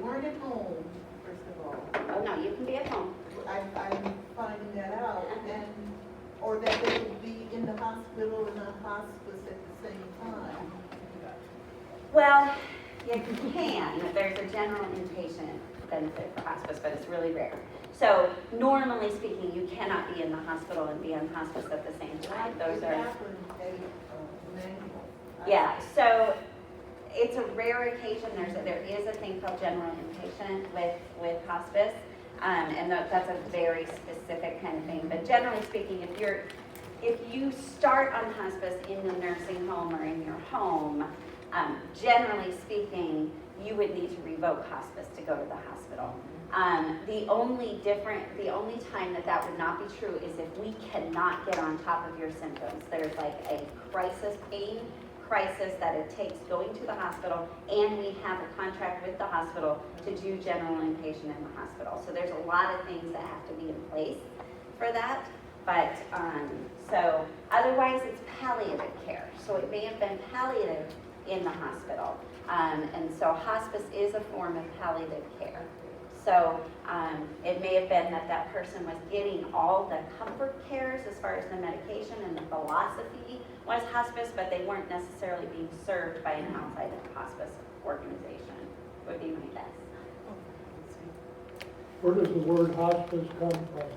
weren't at home, first of all. Oh, no, you can be at home. I'm finding that out, and, or that they would be in the hospital and on hospice at the same time. Well, you can. There's a general inpatient benefit for hospice, but it's really rare. So normally speaking, you cannot be in the hospital and be on hospice at the same time. Those are, yeah, so it's a rare occasion. There is a thing called general inpatient with hospice, and that's a very specific kind of thing. But generally speaking, if you start on hospice in the nursing home or in your home, generally speaking, you would need to revoke hospice to go to the hospital. The only time that would not be true is if we cannot get on top of your symptoms. There's like a pain crisis that it takes going to the hospital, and we have a contract with the hospital to do general inpatient in the hospital. So there's a lot of things that have to be in place for that. But so otherwise it's palliative care. So it may have been palliative in the hospital. And so hospice is a form of palliative care. So it may have been that person was getting all the comfort cares as far as the medication and the philosophy was hospice, but they weren't necessarily being served by an outside hospice organization, would be my guess. Where does the word hospice come from?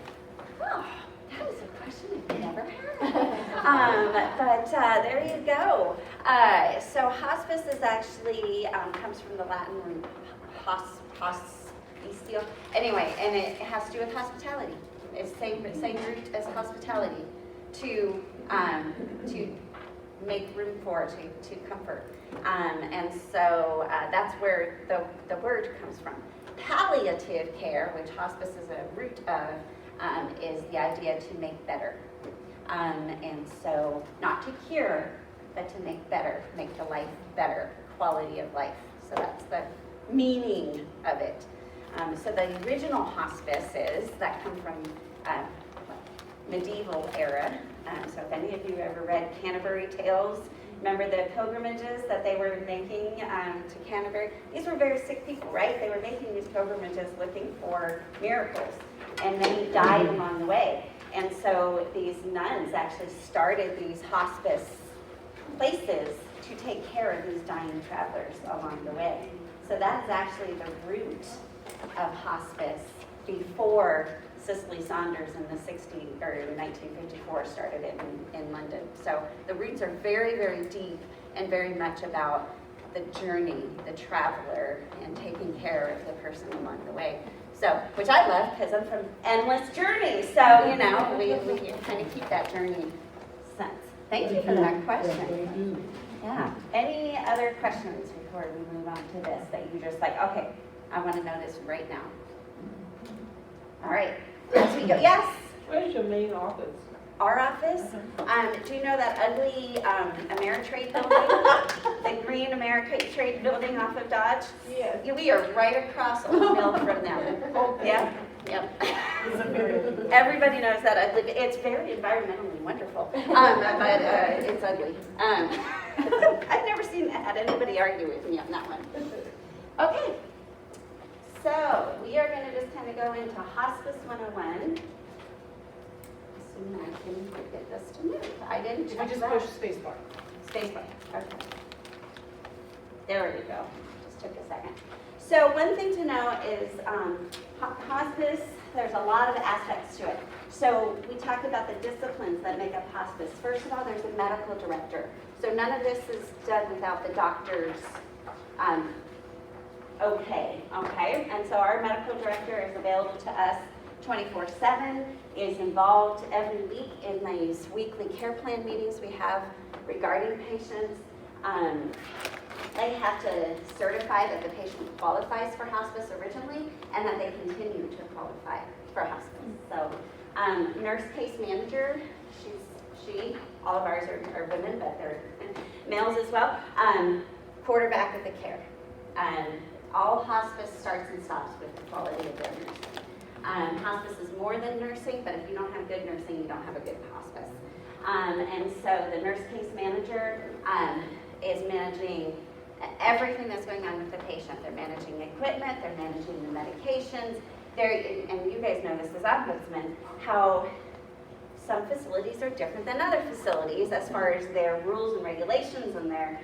Oh, that is a question I've never had. But there you go. So hospice is actually comes from the Latin root hospitio. Anyway, and it has to do with hospitality. It's same root as hospitality, to make room for, to comfort. And so that's where the word comes from. Palliative care, which hospice is a root of, is the idea to make better. And so not to cure, but to make better, make the life better, quality of life. So that's the meaning of it. So the original hospices that come from medieval era. So if any of you ever read Canterbury Tales, remember the pilgrimages that they were making to Canterbury? These were very sick people, right? They were making these pilgrimages looking for miracles, and many died along the way. And so these nuns actually started these hospice places to take care of these dying travelers along the way. So that is actually the root of hospice before Cicely Saunders in the 60s or 1954 started it in London. So the roots are very, very deep and very much about the journey, the traveler, and taking care of the person along the way. So, which I love because I'm from Endless Journey. So, you know, we kind of keep that journey sense. Thank you for that question. Yeah. Any other questions before we move on to this that you just like, okay, I want to know this right now. All right. As we go, yes? Where's your main office? Our office? Do you know that ugly Ameritrade building? The green Ameritrade building off of Dodge? Yes. Yeah, we are right across the mill from them. Yeah? Yep. Everybody knows that ugly. It's very environmentally wonderful, but it's ugly. I've never had anybody argue with me on that one. Okay. So we are going to just kind of go into Hospice 101. Assuming I can get this to move. I didn't check Just that. push spacebar. Spacebar. Okay. There we go. Just took a second. So one thing to know is hospice, there's a lot of aspects to it. So we talked about the disciplines that make up hospice. First of all, there's a medical director. So none of this is done without the doctor's okay. And so our medical director is available to us 24/7, is involved every week in these weekly care plan meetings we have regarding patients. They have to certify that the patient qualifies for hospice originally and that they continue to qualify for hospice. So nurse case manager, all of ours are women, but they're males as well, quarterback of the care. All hospice starts and stops with the quality of their nursing. Hospice is more than nursing, but if you don't have good nursing, you don't have a good hospice. And so the nurse case manager is managing everything that's going on with the patient. They're managing equipment, they're managing the medications. And you guys know this as ombudsman, how some facilities are different than other facilities as far as their rules and regulations and their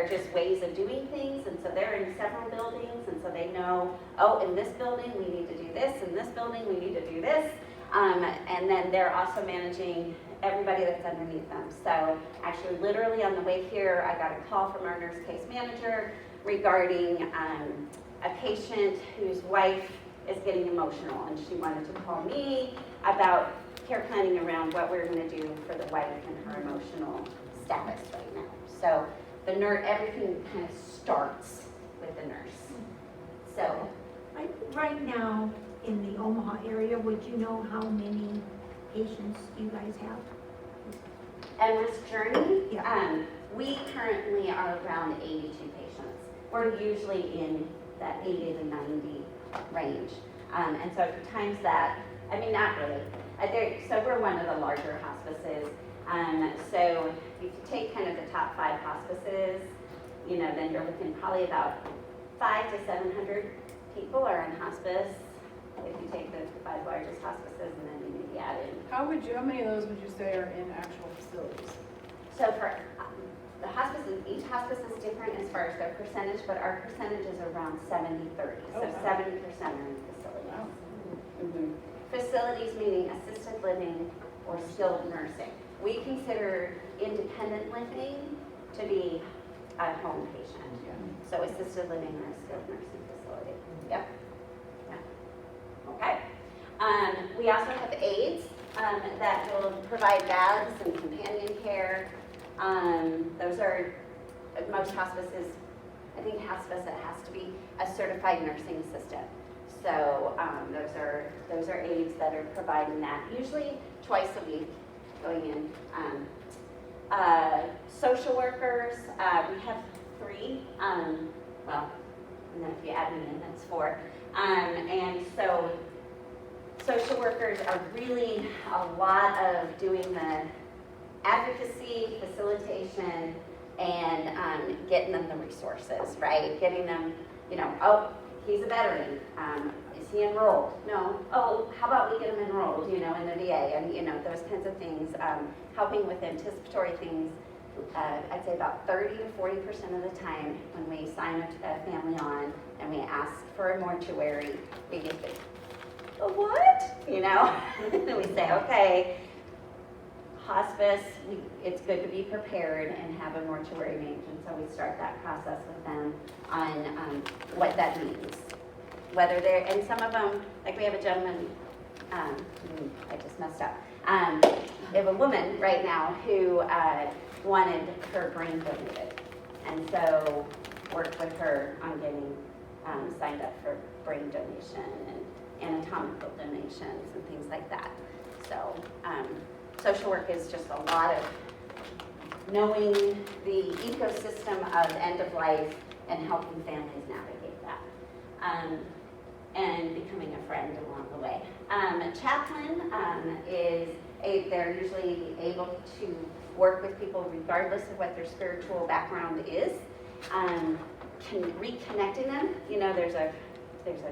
just ways of doing things. And so they're in several buildings, and so they know, oh, in this building we need to do this, in this building we need to do this. And then they're also managing everybody that's underneath them. So actually, literally on the way here, I got a call from our nurse case manager regarding a patient whose wife is getting emotional, and she wanted to call me about care planning around what we're going to do for the wife and her emotional status right now. So the nurse, everything kind of starts with the nurse. So Right now, in the Omaha area, would you know how many patients you guys have? and with Journey, Yeah. we currently are around 82 patients. We're usually in that 80 to 90 range. And so if you times that, I mean, not really. So we're one of the larger hospices. So if you take kind of the top 5 hospices, then you're looking probably about 500 to 700 people are in hospice. If you take the 5 largest hospices and then you maybe add in. How many of those would you say are in actual facilities? So for the hospices, each hospice is different as far as their percentage, but our percentage is around 70-30. So Oh, wow. 70% are in facilities. Wow. Facilities meaning assisted living or skilled nursing. We consider independent living to be a home patient. So assisted living or a skilled nursing facility. Yep. Yeah. Okay. We also have aides that will provide baths and companion care. Those are, most hospices, I think hospice, it has to be a certified nursing assistant. So those are aides that are providing that, usually twice a week going in. Social workers, we have 3, well, and then if you add me in, that's 4. And so social workers are really a lot of doing the advocacy, facilitation, and getting them the resources, right? Getting them, oh, he's a veteran. Is he enrolled? No. Oh, how about we get him enrolled, in the VA, and those kinds of things. Helping with anticipatory things. I'd say about 30 to 40% of the time when we sign a family on and we ask for a mortuary, we get the, what? And we say, okay, hospice, it's good to be prepared and have a mortuary named. And so we start that process with them on what that means. Whether they're, and some of them, like we have a gentleman, I just messed up. We have a woman right now who wanted her brain donated. And so worked with her on getting signed up for brain donation and anatomical donations and things like that. So social work is just a lot of knowing the ecosystem of end of life and helping families navigate that. And becoming a friend along the way. Chaplain they're usually able to work with people regardless of what their spiritual background is. Reconnecting them, there's a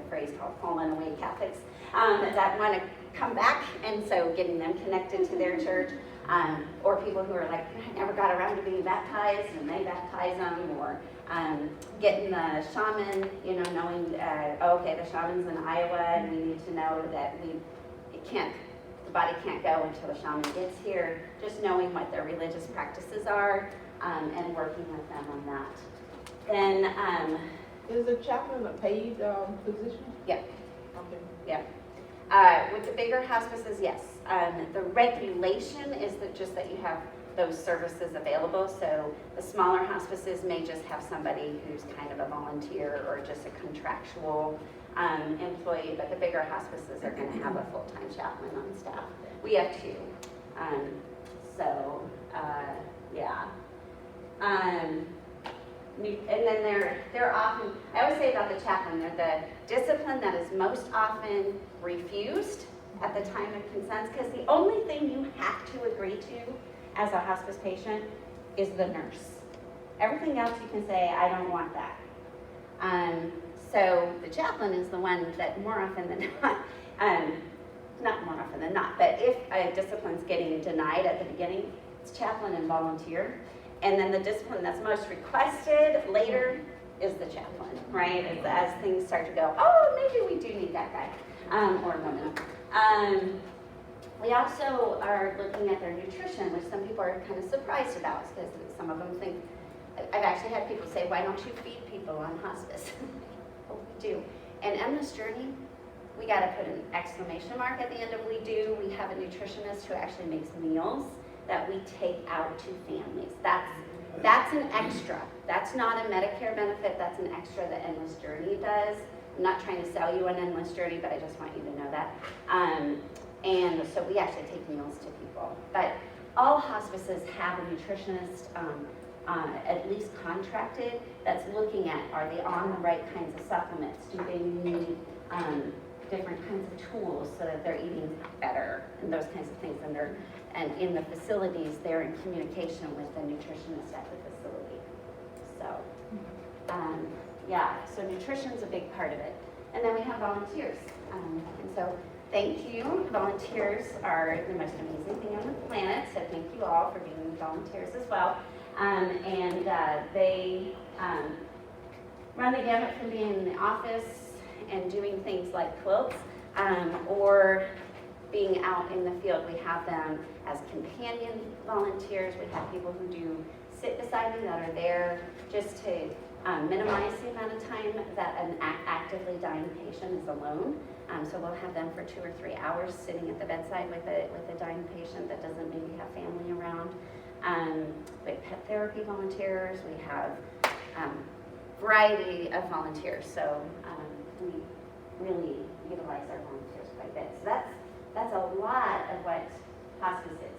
phrase called fallen away Catholics that want to come back, and so getting them connected to their church, or people who are like, I never got around to being baptized, and they baptize them, or getting the shaman, knowing, okay, the shaman's in Iowa, and we need to know that the body can't go until the shaman gets here. Just knowing what their religious practices are, and working with them on that. Then, Is a chaplain a paid position? Yeah. Okay. Yeah. With the bigger hospices, yes. The regulation is just that you have those services available. So the smaller hospices may just have somebody who's kind of a volunteer or just a contractual employee, but the bigger hospices are going to have a full-time chaplain on staff. We have 2. Yeah. And then they're often, I always say about the chaplain, they're the discipline that is most often refused at the time of consent, because the only thing you have to agree to as a hospice patient is the nurse. Everything else you can say, I don't want that. So the chaplain is the one that more often than not, not more often than not, but if a discipline's getting denied at the beginning, it's chaplain and volunteer. And then the discipline that's most requested later is the chaplain, right? As things start to go, oh, maybe we do need that guy or woman. We also are looking at their nutrition, which some people are kind of surprised about because some of them think, I've actually had people say, why don't you feed people on hospice? Well, we do. And on this journey, we got to put an exclamation mark at the end of we do. We have a nutritionist who actually makes meals that we take out to families. That's an extra. That's not a Medicare benefit. That's an extra that Endless Journey does. I'm not trying to sell you an Endless Journey, but I just want you to know that. And so we actually take meals to people. But all hospices have a nutritionist, at least contracted, that's looking at, are they on the right kinds of supplements? Do they need different kinds of tools so that they're eating better and those kinds of things? And in the facilities, they're in communication with the nutritionist at the facility. So, yeah, so nutrition's a big part of it. And then we have volunteers. And so thank you. Volunteers are the most amazing thing on the planet, so thank you all for being volunteers as well. They run the gamut from being in the office and doing things like quilts, or being out in the field. We have them as companion volunteers. We have people who do sit beside me that are there just to minimize the amount of time that an actively dying patient is alone. So we'll have them for 2 or 3 hours sitting at the bedside with a dying patient that doesn't maybe have family around. We have pet therapy volunteers. We have variety of volunteers. So we really utilize our volunteers quite a bit. So that's a lot of what hospice is.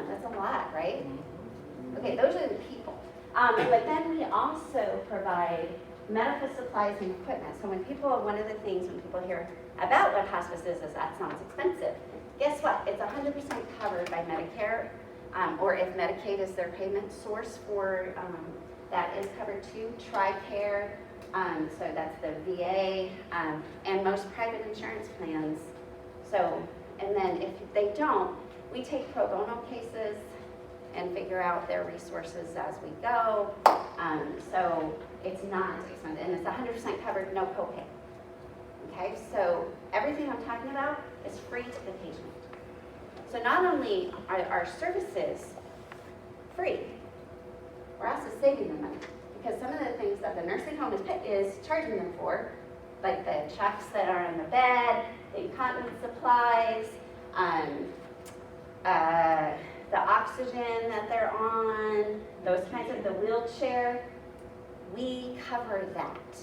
That's a lot, right? Okay, those are the people. But then we also provide medical supplies and equipment. So one of the things when people hear about what hospice is that sounds expensive. Guess what? It's 100% covered by Medicare, or if Medicaid is their payment source for, that is covered too. TRICARE, so that's the VA, and most private insurance plans. So, and then if they don't, we take pro bono cases and figure out their resources as we go. So it's not expensive, and it's 100% covered, no copay. Okay, so everything I'm talking about is free to the patient. So not only are our services free, we're also saving them money, because some of the things that the nursing home is charging them for, like the chucks that are on the bed, the incontinence supplies, the oxygen that they're on, those kinds of, the wheelchair, we cover that.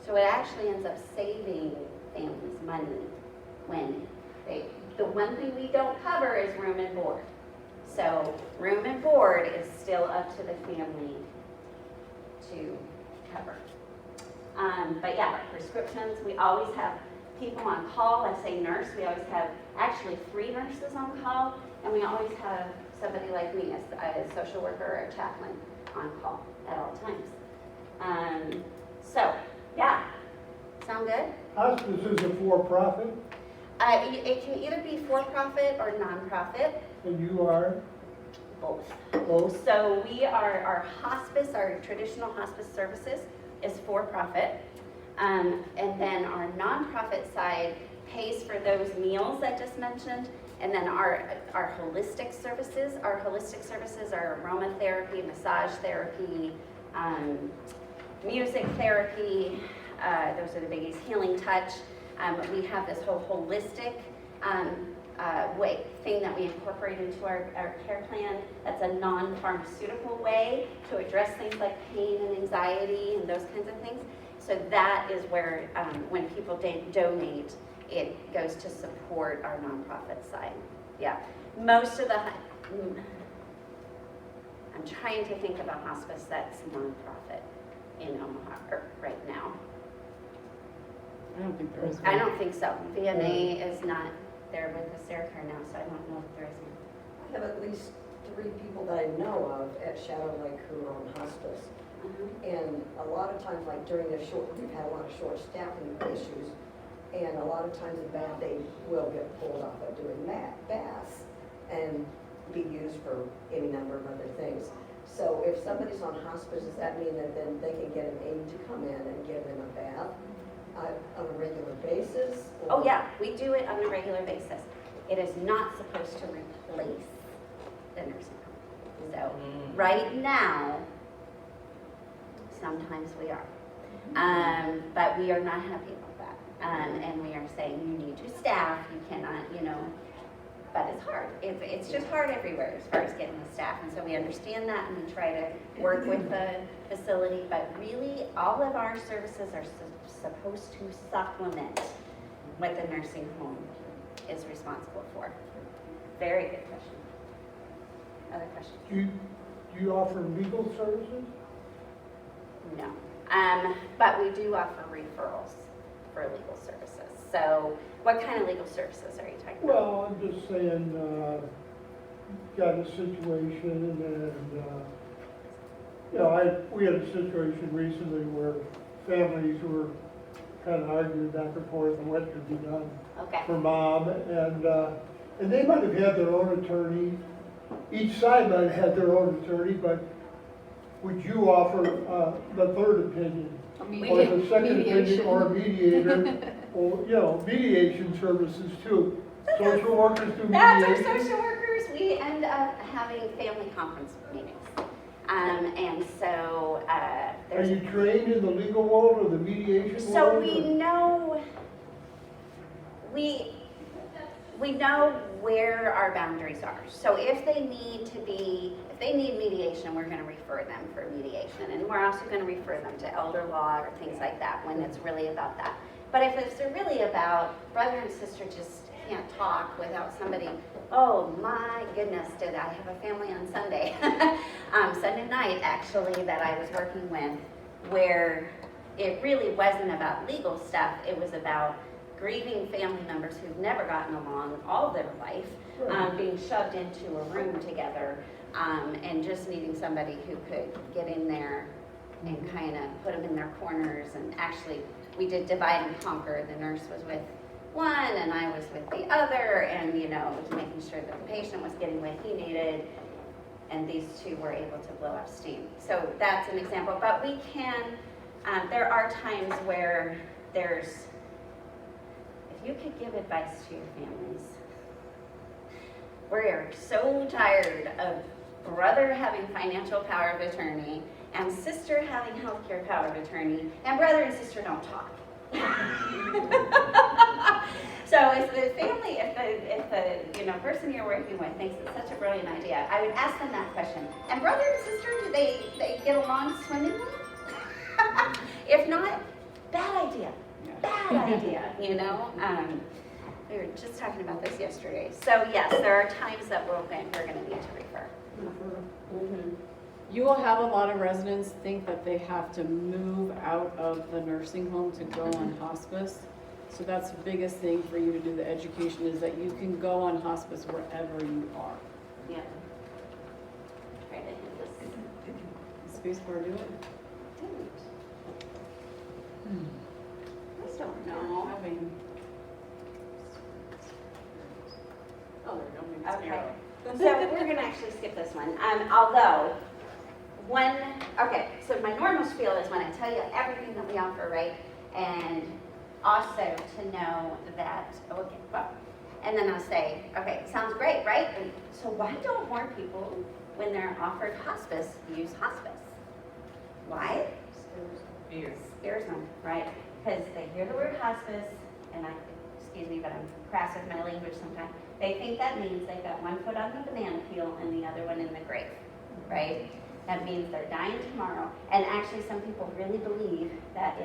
So it actually ends up saving families money when the one thing we don't cover is room and board. So room and board is still up to the family to cover. But yeah, prescriptions, we always have people on call. I say nurse, we always have actually 3 nurses on call, and we always have somebody like me, a social worker or a chaplain on call at all times. So, yeah, sound good? Hospice is a for-profit, It can either be for-profit or non-profit. and you are Both. both. So we are, our hospice, our traditional hospice services is for-profit. And then our nonprofit side pays for those meals I just mentioned. And then our holistic services are aromatherapy, massage therapy, music therapy, those are the biggies, healing touch. We have this whole holistic thing that we incorporate into our care plan. That's a non-pharmaceutical way to address things like pain and anxiety and those kinds of things. So that is where, when people donate, it goes to support our nonprofit side. Yeah, most of the, I'm trying to think of a hospice that's nonprofit in Omaha right now. I don't think there is. I don't think so. VMA is not there with the Sarah Care now, so I don't know if there is one. I have at least 3 people that I know of at Shadow Lake who are on hospice. And a lot of times, like during the short, we've had a lot of short staffing issues. And a lot of times in BAT, they will get pulled off of doing BAS and be used for any number of other things. So if somebody's on hospice, does that mean that then they can get an aide to come in and give them a bath on a regular basis? Oh yeah, we do it on a regular basis. It is not supposed to replace the nursing home. So right now, sometimes we are. But we are not happy about that. And we are saying you need to staff, you cannot, but it's hard. It's just hard everywhere as far as getting the staff. And so we understand that and we try to work with the facility, but really all of our services are supposed to supplement what the nursing home is responsible for. Very good question. Other questions? Do you offer legal services? No. But we do offer referrals for legal services. So what kind of legal services are you talking about? Well, I'm just saying, got a situation and, we had a situation recently where families were kind of arguing back and forth on what should be done Okay. for mom, and they might have had their own attorney. Each side might have had their own attorney, but would you offer the third opinion? Or the second opinion, or a mediator, or, mediation services too. Social workers do That's our mediation. social workers. We end up having family conference meetings. And so Are there's... you trained in the legal world or the mediation world? So we know... We know where our boundaries are. So if they need mediation, we're going to refer them for mediation. And we're also going to refer them to elder law or things like that when it's really about that. But if it's really about brother and sister just can't talk without somebody, oh my goodness, did I have a family on Sunday, Sunday night actually, that I was working with, where it really wasn't about legal stuff, it was about grieving family members who've never gotten along all their life, being shoved into a room together, and just needing somebody who could get in there and kind of put them in their corners. And actually, we did divide and conquer. The nurse was with one, and I was with the other, and was making sure that the patient was getting what he needed, and these two were able to blow up steam. So that's an example. But we can. There are times where there's. You could give advice to your families. We're so tired of brother having financial power of attorney and sister having healthcare power of attorney, and brother and sister don't talk. So if the family, if the person you're working with thinks it's such a brilliant idea, I would ask them that question. And brother and sister, do they get along swimmingly? If not, bad idea. Bad idea, we were just talking about this yesterday. So yes, there are times that we're going to need to refer. Mm-hmm. You will have a lot of residents think that they have to move out of the nursing home to go on hospice. So that's the biggest thing for you to do, the education, is that you can go on hospice wherever you are. Yeah. Try to hit this. Space bar do it? I don't know. Having. Oh, there you go. Okay. So we're going to actually skip this one. Although, so my normal spiel is when I tell you everything that we offer, right? And also to know that, and then I'll say, okay, sounds great, right? And so why don't more people, when they're offered hospice, use hospice? Why? Scares them, right? Because they hear the word hospice, and excuse me, but I'm crass with my language sometimes. They think that means they've got one foot on the banana peel and the other one in the grave, right? That means they're dying tomorrow. And actually, some people really believe that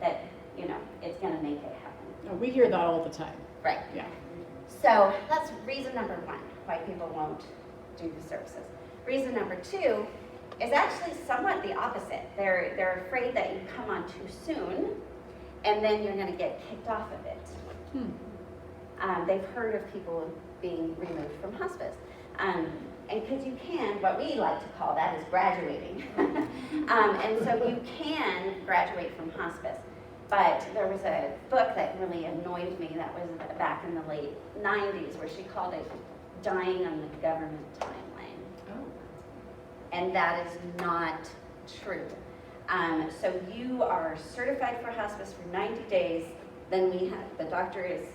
it's going to make it happen. No, we hear that all the time. Right. Yeah. So that's reason number one, why people won't do the services. Reason number two is actually somewhat the opposite. They're afraid that you come on too soon, and then you're going to get kicked off of it. They've heard of people being removed from hospice. And because you can, what we like to call that is graduating. And so you can graduate from hospice. But there was a book that really annoyed me that was back in the late 90s where she called it dying on the government timeline. Oh. And that is not true. So you are certified for hospice for 90 days, then the doctor is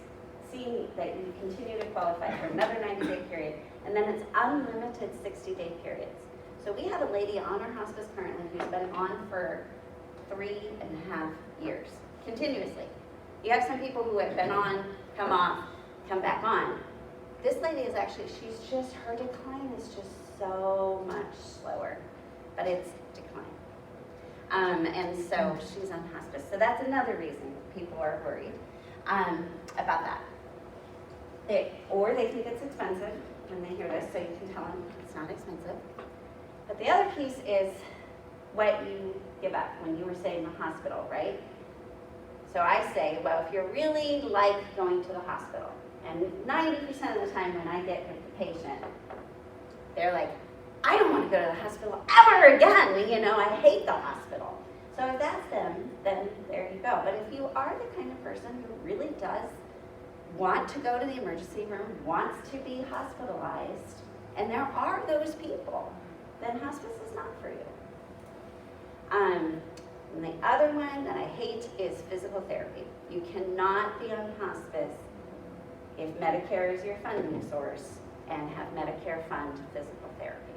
seeing that you continue to qualify for another 90-day period, and then it's unlimited 60-day periods. So we have a lady on our hospice currently who's been on for 3.5 years, continuously. You have some people who have been on, come off, come back on. This lady is actually, her decline is just so much slower, but it's decline. And so she's on hospice. So that's another reason people are worried about that. Or they think it's expensive when they hear this, so you can tell them it's not expensive. But the other piece is what you give up when you were saying the hospital, right? So I say, well, if you really like going to the hospital, and 90% of the time when I get with the patient, they're like, I don't want to go to the hospital ever again, you know, I hate the hospital. So if that's them, then there you go. But if you are the kind of person who really does want to go to the emergency room, wants to be hospitalized, and there are those people, then hospice is not for you. And the other one that I hate is physical therapy. You cannot be on hospice if Medicare is your funding source and have Medicare fund physical therapy.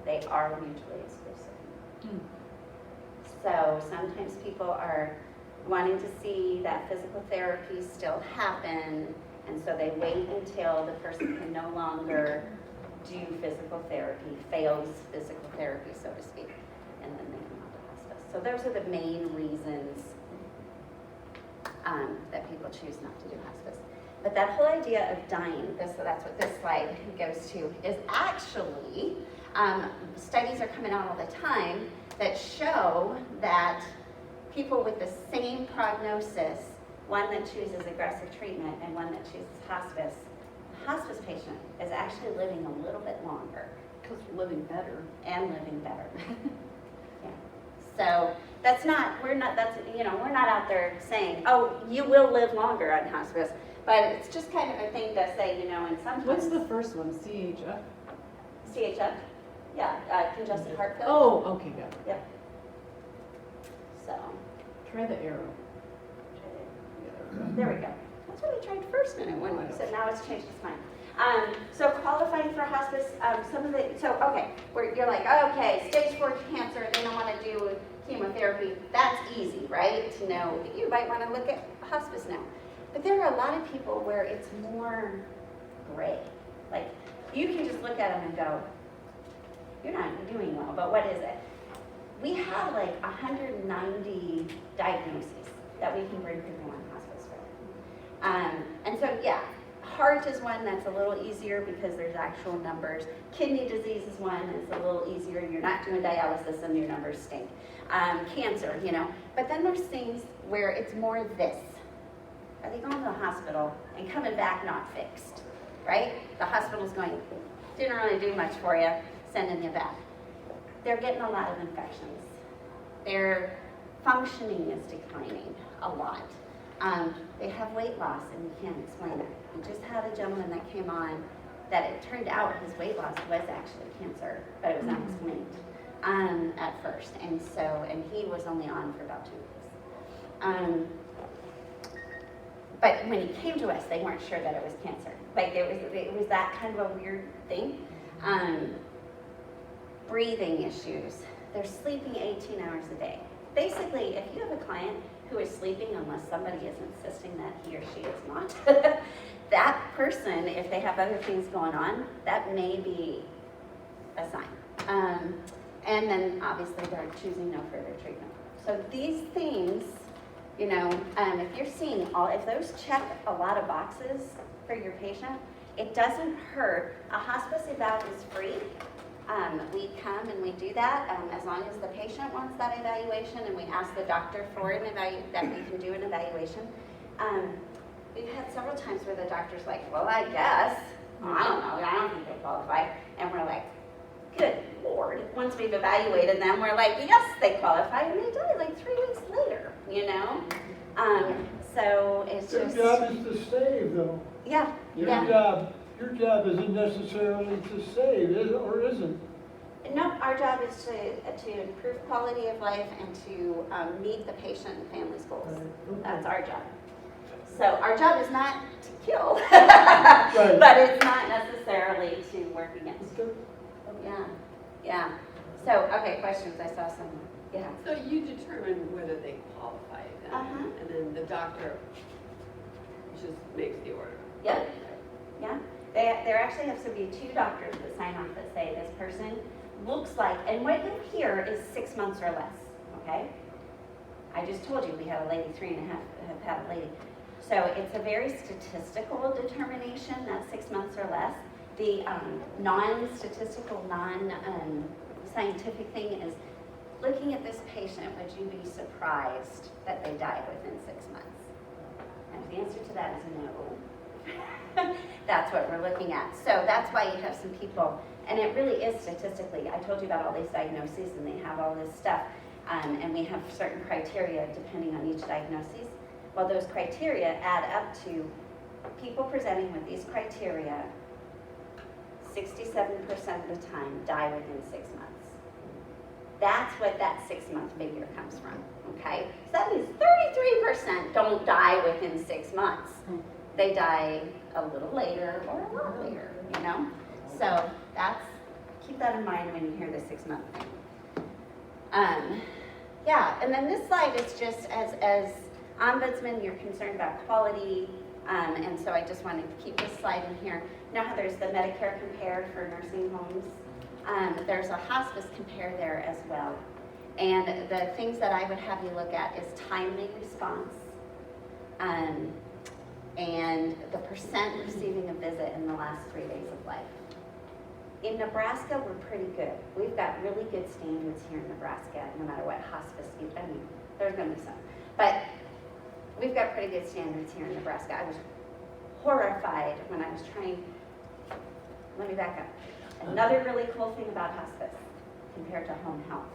They are mutually exclusive. So sometimes people are wanting to see that physical therapy still happen, and so they wait until the person can no longer do physical therapy, fails physical therapy, so to speak, and then they come out to hospice. So those are the main reasons that people choose not to do hospice. But that whole idea of dying, that's what this slide goes to, is actually, studies are coming out all the time that show that people with the same prognosis, one that chooses aggressive treatment and one that chooses hospice, the hospice patient is actually living a little bit longer. Because we're living better. And living better. Yeah. So we're not out there saying, oh, you will live longer on hospice. But it's just kind of a thing to say, and sometimes. What's the first one, CHF? CHF? Yeah, congestive heart failure. Oh, okay, got it. Yep. So. Try the arrow. There we go. That's what I tried first minute when you said now it's changed its mind. So qualifying for hospice, where you're like, okay, stage 4 cancer, they don't want to do chemotherapy. That's easy, right? To know you might want to look at hospice now. But there are a lot of people where it's more gray. Like, you can just look at them and go, you're not doing well, but what is it? We have like 190 diagnoses that we can bring people on hospice for. And so, yeah, heart is one that's a little easier because there's actual numbers. Kidney disease is one that's a little easier. You're not doing dialysis and your numbers stink. Cancer, But then there's things where it's more this. Are they going to the hospital and coming back not fixed, right? The hospital's going, didn't really do much for you, sending you back. They're getting a lot of infections. Their functioning is declining a lot. They have weight loss and you can't explain it. We just had a gentleman that came on that it turned out his weight loss was actually cancer, but it was unexplained at first. And he was only on for about 2 weeks. But when he came to us, they weren't sure that it was cancer. Like it was that kind of a weird thing. Breathing issues. They're sleeping 18 hours a day. Basically, if you have a client who is sleeping unless somebody is insisting that he or she is not, that person, if they have other things going on, that may be a sign. And then obviously they're choosing no further treatment. So these things, if you're seeing if those check a lot of boxes for your patient, it doesn't hurt. A hospice eval is free. We come and we do that as long as the patient wants that evaluation and we ask the doctor for that we can do an evaluation. We've had several times where the doctor's like, well, I guess, I don't know, I don't think they qualify. And we're like, good Lord. Once we've evaluated them, we're like, yes, they qualify, and they die like 3 weeks later, you know? So it's Their just, job is to save though. yeah, Your yeah. job isn't necessarily to save, is it, or isn't? No, our job is to improve quality of life and to meet the patient and family's goals. That's our job. So our job is not to kill, Right. but it's not necessarily to work against. Yeah, yeah. So, okay, questions, I saw some, yeah. So you determine whether they qualify then, Uh-huh. and then the doctor just makes the order. Yeah, yeah. There actually have to be 2 doctors that sign off that say this person looks like, and what you'll hear is 6 months or less, okay? I just told you we had a lady, 3.5 have had a lady. So it's a very statistical determination, that's 6 months or less. The non-statistical, non-scientific thing is looking at this patient, would you be surprised that they die within 6 months? And the answer to that is no. That's what we're looking at. So that's why you have some people, and it really is statistically. I told you about all these diagnoses, and they have all this stuff, and we have certain criteria depending on each diagnosis. Well, those criteria add up to people presenting with these criteria 67% of the time die within 6 months. That's what that 6-month figure comes from, okay? So that means 33% don't die within 6 months. They die a little later or a lot later, you know? So keep that in mind when you hear the 6-month thing. Yeah, and then this slide is just as ombudsman, you're concerned about quality, and so I just wanted to keep this slide in here. You know how there's the Medicare Compare for nursing homes? There's a hospice Compare there as well. And the things that I would have you look at is timely response, and the percent receiving a visit in the last 3 days of life. In Nebraska, we're pretty good. We've got really good standards here in Nebraska, no matter what hospice you, I mean, there's gonna be some. But we've got pretty good standards here in Nebraska. I was horrified when I was trying, let me back up. Another really cool thing about hospice compared to home health.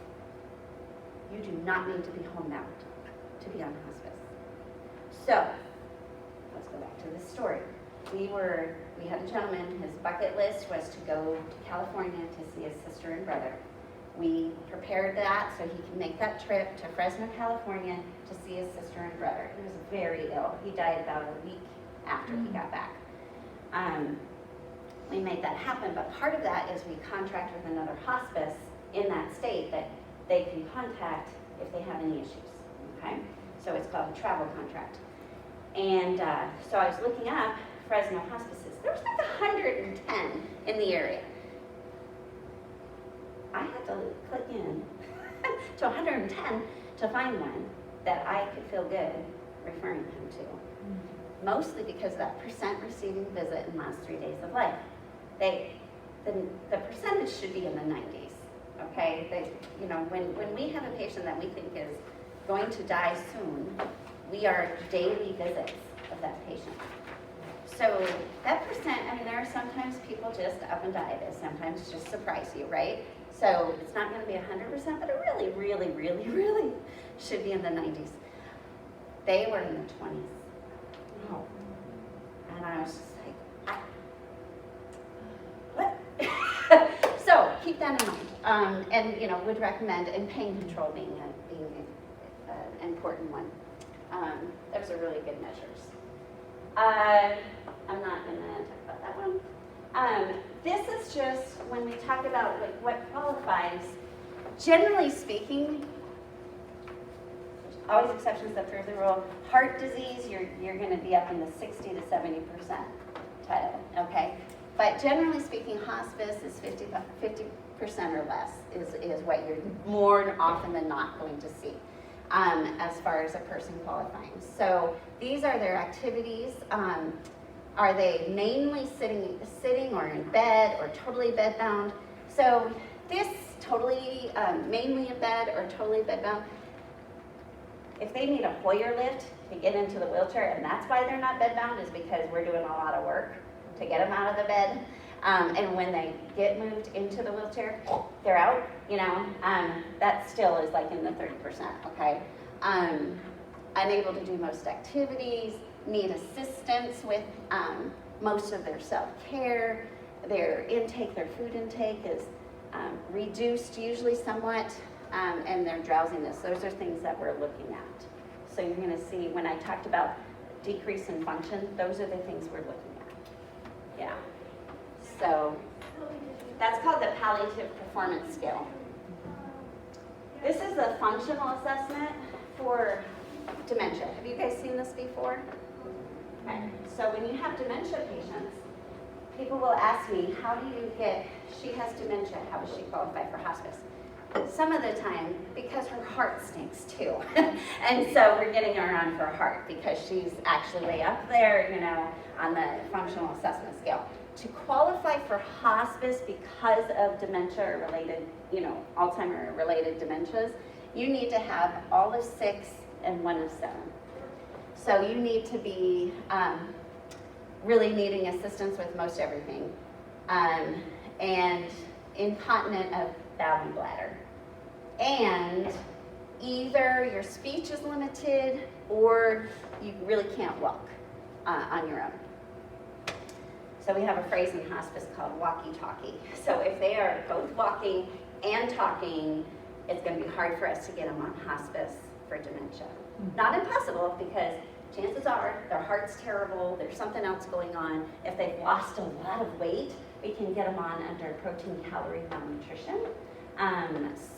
You do not need to be homebound to be on hospice. So, let's go back to this story. We had a gentleman, his bucket list was to go to California to see his sister and brother. We prepared that so he could make that trip to Fresno, California to see his sister and brother. He was very ill. He died about a week after he got back. We made that happen, but part of that is we contract with another hospice in that state that they can contact if they have any issues, okay? So it's called a travel contract. And so I was looking up Fresno hospices. There was like 110 in the area. I had to click in to 110 to find one that I could feel good referring him to. Mostly because of that percent receiving visit in the last 3 days of life. The percentage should be in the 90s, okay? When we have a patient that we think is going to die soon, we are daily visits of that patient. So that percent, I mean, there are sometimes people just up and die. They sometimes just surprise you, right? So it's not going to be 100%, but it really, really, really, really should be in the 90s. They were in the 20s. Wow. And I was just like, what? So keep that in mind. And would recommend, and pain control being an important one. Those are really good measures. I'm not going to talk about that one. This is just when we talk about what qualifies. Generally speaking, there's always exceptions that prove the rule. Heart disease, you're going to be up in the 60 to 70% title, okay? But generally speaking, hospice is 50% or less is what you're more often than not going to see as far as a person qualifying. So these are their activities. Are they mainly sitting or in bed or totally bedbound? So this totally, mainly in bed or totally bedbound, if they need a Hoyer lift to get into the wheelchair, and that's why they're not bedbound, is because we're doing a lot of work to get them out of the bed. And when they get moved into the wheelchair, they're out, you know, that still is like in the 30%, okay? Unable to do most activities, need assistance with most of their self-care, their intake, their food intake is reduced usually somewhat, and their drowsiness. Those are things that we're looking at. So you're gonna see, when I talked about decrease in function, those are the things we're looking at. Yeah. So that's called the palliative performance scale. This is a functional assessment for dementia. Have you guys seen this before? Okay. So when you have dementia patients, people will ask me, how do you get, she has dementia, how does she qualify for hospice? Some of the time, because her heart stinks too. And so we're getting her on for heart because she's actually way up there, you know, on the functional assessment scale. To qualify for hospice because of dementia or related, you know, Alzheimer related dementias, you need to have all of 6 and 1 of 7. So you need to be really needing assistance with most everything, and incontinent of bowel and bladder. And either your speech is limited or you really can't walk on your own. So we have a phrase in hospice called walkie-talkie. So if they are both walking and talking, it's going to be hard for us to get them on hospice for dementia. Not impossible, because chances are their heart's terrible, there's something else going on. If they've lost a lot of weight, we can get them on under protein calorie malnutrition.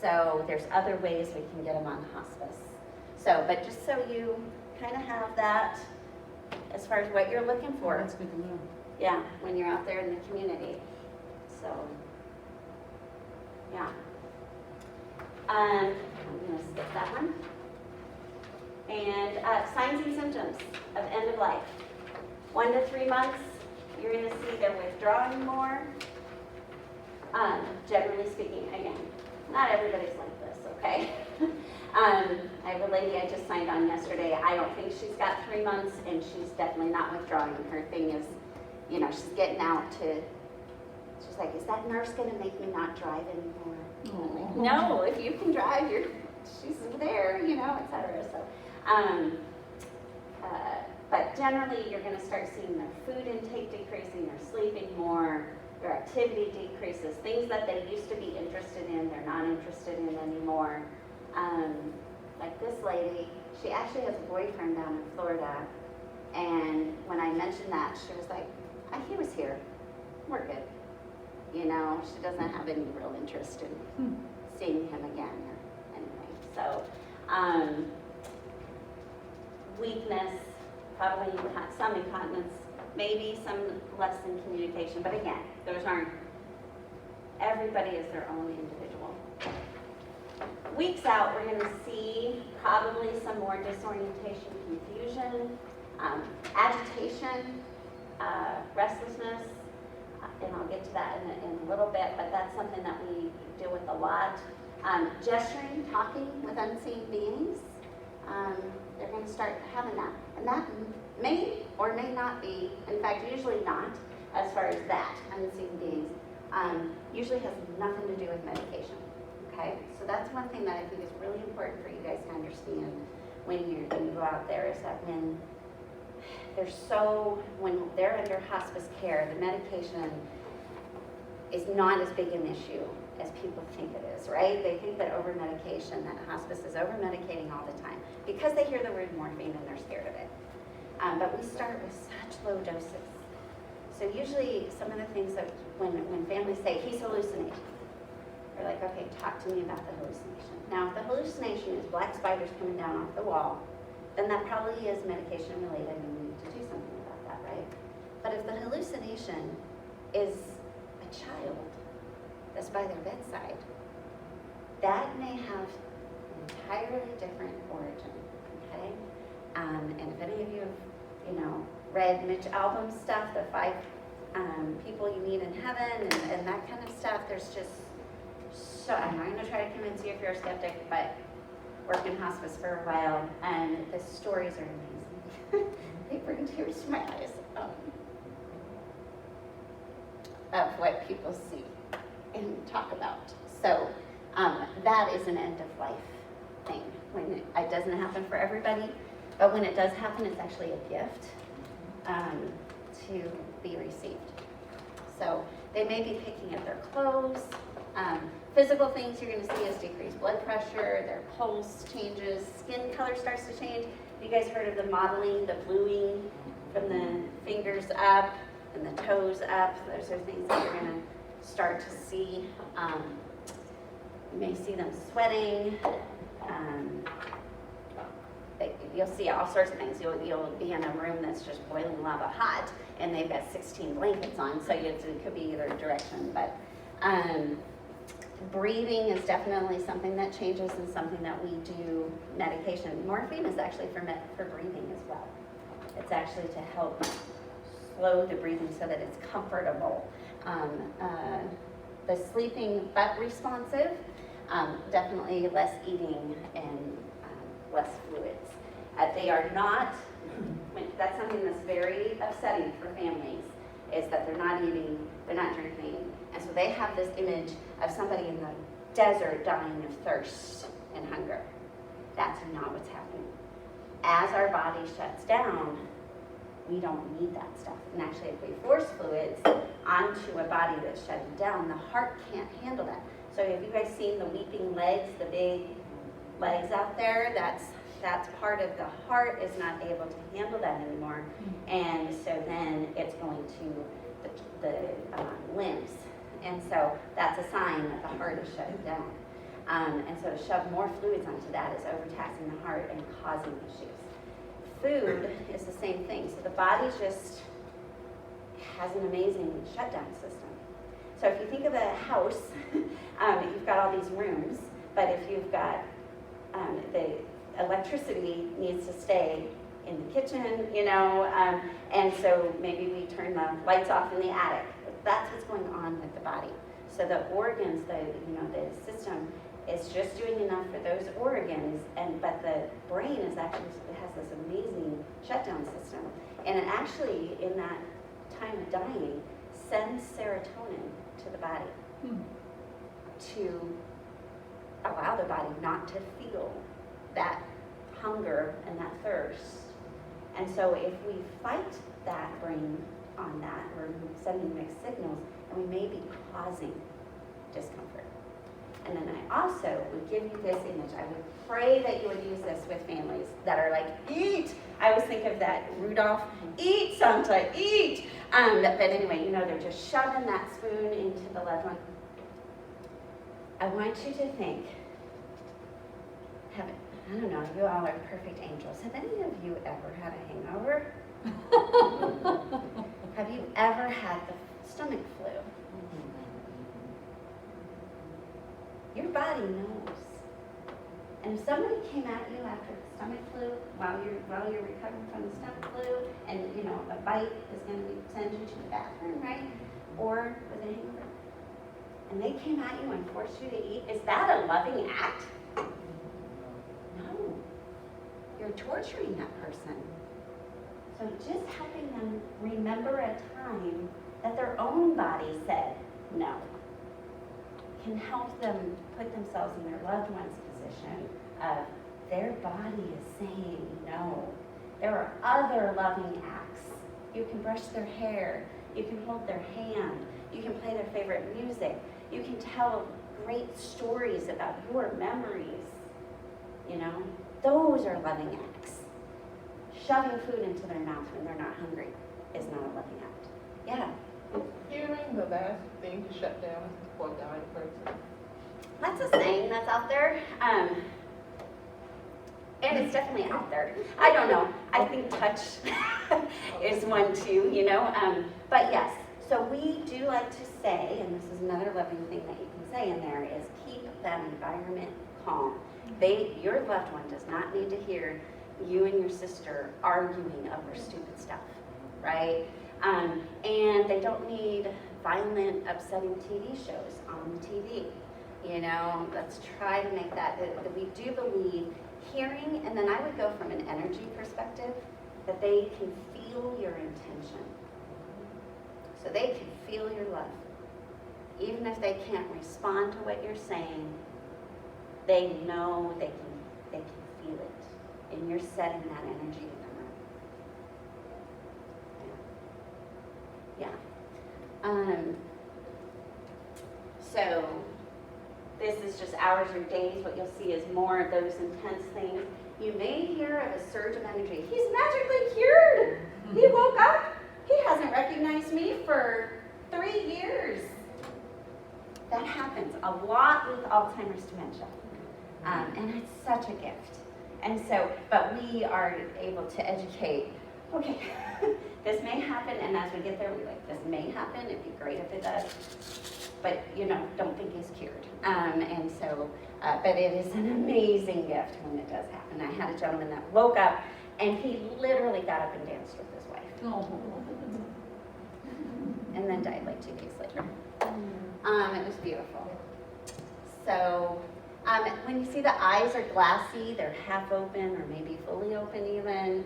So there's other ways we can get them on hospice. So, but just so you kind of have that as far as what you're looking for. That's good to know. Yeah, when you're out there in the community. So, yeah. I'm gonna skip that one. And signs and symptoms of end of life. 1 to 3 months, you're gonna see they're withdrawing more. Generally speaking, again, not everybody's like this, okay? I have a lady I just signed on yesterday. I don't think she's got 3 months, and she's definitely not withdrawing. Her thing is, you know, she's getting out to, she's like, is that nurse gonna make me not drive anymore? I'm like, no, if you can drive, she's there, you know, et cetera. So, but generally you're gonna start seeing their food intake decreasing, they're sleeping more, their activity decreases, things that they used to be interested in, they're not interested in anymore. Like this lady, she actually has a boyfriend down in Florida, and when I mentioned that, she was like, he was here, we're good. You know, she doesn't have any real interest in seeing him again or anyway. So, weakness, probably some incontinence, maybe some less in communication, but again, those aren't, everybody is their own individual. Weeks out, we're gonna see probably some more disorientation, confusion, agitation, restlessness, and I'll get to that in a little bit, but that's something that we deal with a lot. Gesturing, talking with unseen beings, they're going to start having that. And that may or may not be, in fact, usually not, as far as that, unseen beings, usually has nothing to do with medication, okay? So that's one thing that I think is really important for you guys to understand when you go out there, is that when they're under hospice care, the medication is not as big an issue as people think it is, right? They think that over-medication, that hospice is over-medicating all the time because they hear the word morphine and they're scared of it. But we start with such low doses. So usually some of the things that when families say, he's hallucinating, they're like, okay, talk to me about the hallucination. Now, if the hallucination is black spiders coming down off the wall, then that probably is medication related and we need to do something about that, right? But if the hallucination is a child that's by their bedside, that may have an entirely different origin, okay? And if any of you have, read Mitch Albom's stuff, the 5 people you meet in heaven and that kind of stuff, there's just so, I'm not gonna try to convince you if you're a skeptic, but worked in hospice for a while, and the stories are amazing. They bring tears to my eyes. of what people see and talk about. So that is an end of life thing. When it doesn't happen for everybody, but when it does happen, it's actually a gift to be received. So they may be picking up their clothes. Physical things you're going to see is decreased blood pressure, their pulse changes, skin color starts to change. Have you guys heard of the modeling, the bluing from the fingers up and the toes up? Those are things that you're going to start to see. You may see them sweating. You'll see all sorts of things. You'll be in a room that's just boiling lava hot, and they've got 16 blankets on, so it could be either direction. But breathing is definitely something that changes and something that we do medication. Morphine is actually for breathing as well. It's actually to help slow the breathing so that it's comfortable. The sleeping but responsive, definitely less eating and less fluids. They are not, that's something that's very upsetting for families, is that they're not eating, they're not drinking, and so they have this image of somebody in the desert dying of thirst and hunger. That's not what's happening. As our body shuts down, we don't need that stuff. And actually, if we force fluids onto a body that's shutting down, the heart can't handle that. So have you guys seen the weeping legs, the big legs out there? That's part of the heart is not able to handle that anymore. And so then it's going to the limbs. And so that's a sign that the heart is shutting down. And so to shove more fluids onto that is overtaxing the heart and causing issues. Food is the same thing. So the body just has an amazing shutdown system. So if you think of a house, you've got all these rooms, but if you've got the electricity needs to stay in the kitchen, and so maybe we turn the lights off in the attic. That's what's going on with the body. So the organs, the system is just doing enough for those organs, but the brain is actually has this amazing shutdown system, and it actually in that time of dying sends serotonin to the body to allow the body not to feel that hunger and that thirst. And so if we fight that brain on that, we're sending mixed signals, and we may be causing discomfort. And then I also would give you this image. I would pray that you would use this with families that are like, eat. I always think of that Rudolph, eat, Santa, eat. But anyway, they're just shoving that spoon into the loved one. I want you to think, I don't know, you all are perfect angels. Have any of you ever had a hangover? Have you ever had the stomach flu? Your body knows. And if somebody came at you after the stomach flu, while you're recovering from the stomach flu, and a bite is going to send you to the bathroom, right? Or with a hangover, and they came at you and forced you to eat, is that a loving act? No. You're torturing that person. So just helping them remember a time that their own body said no can help them put themselves in their loved one's position of their body is saying no. There are other loving acts. You can brush their hair. You can hold their hand. You can play their favorite music. You can tell great stories about your memories. Those are loving acts. Shoving food into their mouth when they're not hungry is not a loving act. Yeah. Is hearing the last thing to shut down for a dying person? That's a saying that's out there. And it's definitely out there. I don't know. I think touch is one too, But yes, so we do like to say, and this is another loving thing that you can say in there, is keep that environment calm. Your loved one does not need to hear you and your sister arguing over stupid stuff, right? And they don't need violent, upsetting TV shows on the TV. Let's try to make that we do believe hearing, and then I would go from an energy perspective, that they can feel your intention. so they can feel your love. Even if they can't respond to what you're saying, they know they can feel it, and you're setting that energy in the room. Yeah. So this is just hours or days. What you'll see is more of those intense things. You may hear of a surge of energy. He's magically cured. He woke up. He hasn't recognized me for 3 years. That happens a lot with Alzheimer's dementia. And it's such a gift. And so, but we are able to educate, okay, this may happen, and as we get there, we're like, this may happen, it'd be great if it does, but don't think he's cured. And so, but it is an amazing gift when it does happen. I had a gentleman that woke up, and he literally got up and danced with his wife. And then died like 2 days later. It was beautiful. So, when you see the eyes are glassy, they're half open or maybe fully open even,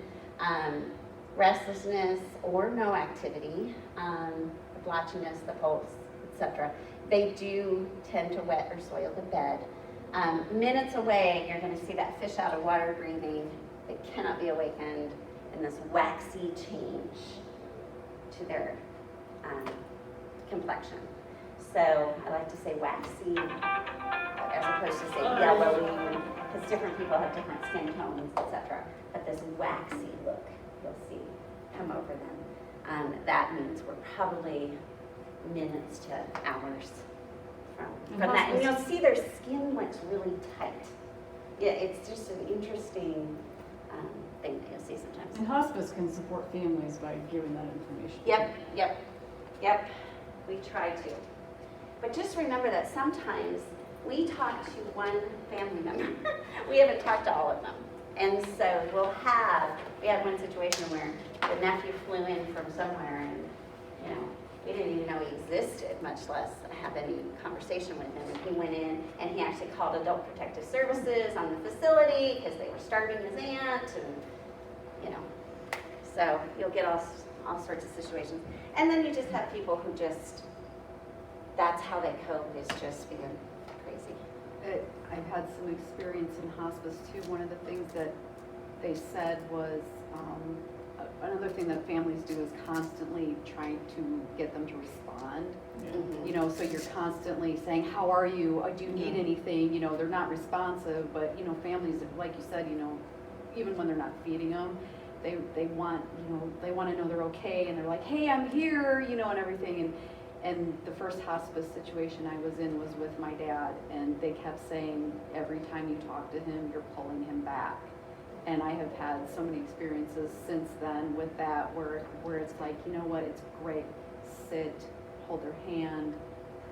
restlessness or no activity, the blotchiness, the pulse, etc. They do tend to wet or soil the bed. Minutes away, you're going to see that fish out of water breathing. They cannot be awakened, and this waxy change to their complexion. So I like to say waxy as opposed to say yellowy, because different people have different skin tones, etc. But this waxy look you'll see come over them. That means we're probably minutes to hours from that. And you'll see their skin looks really tight. Yeah, it's just an interesting thing that you'll see sometimes. And hospice can support families by giving that information. Yep. We try to. But just remember that sometimes we talk to one family member. We haven't talked to all of them. And so we had one situation where the nephew flew in from somewhere, and we didn't even know he existed, much less have any conversation with him. And he went in and he actually called Adult Protective Services on the facility because they were starving his aunt, and so you'll get all sorts of situations. And then you just have people who that's how they cope, is just being crazy. I've had some experience in hospice too. One of the things that they said was, another thing that families do is constantly trying to get them to respond. Mm-hmm. So you're constantly saying, how are you? Do you need anything? They're not responsive, but, families, like you said, even when they're not feeding them, they want to know they're okay, and they're like, hey, I'm here, and everything. And the first hospice situation I was in was with my dad, and they kept saying, every time you talk to him, you're pulling him back. And I have had so many experiences since then with that, where it's like, you know what, it's great. Sit, hold their hand,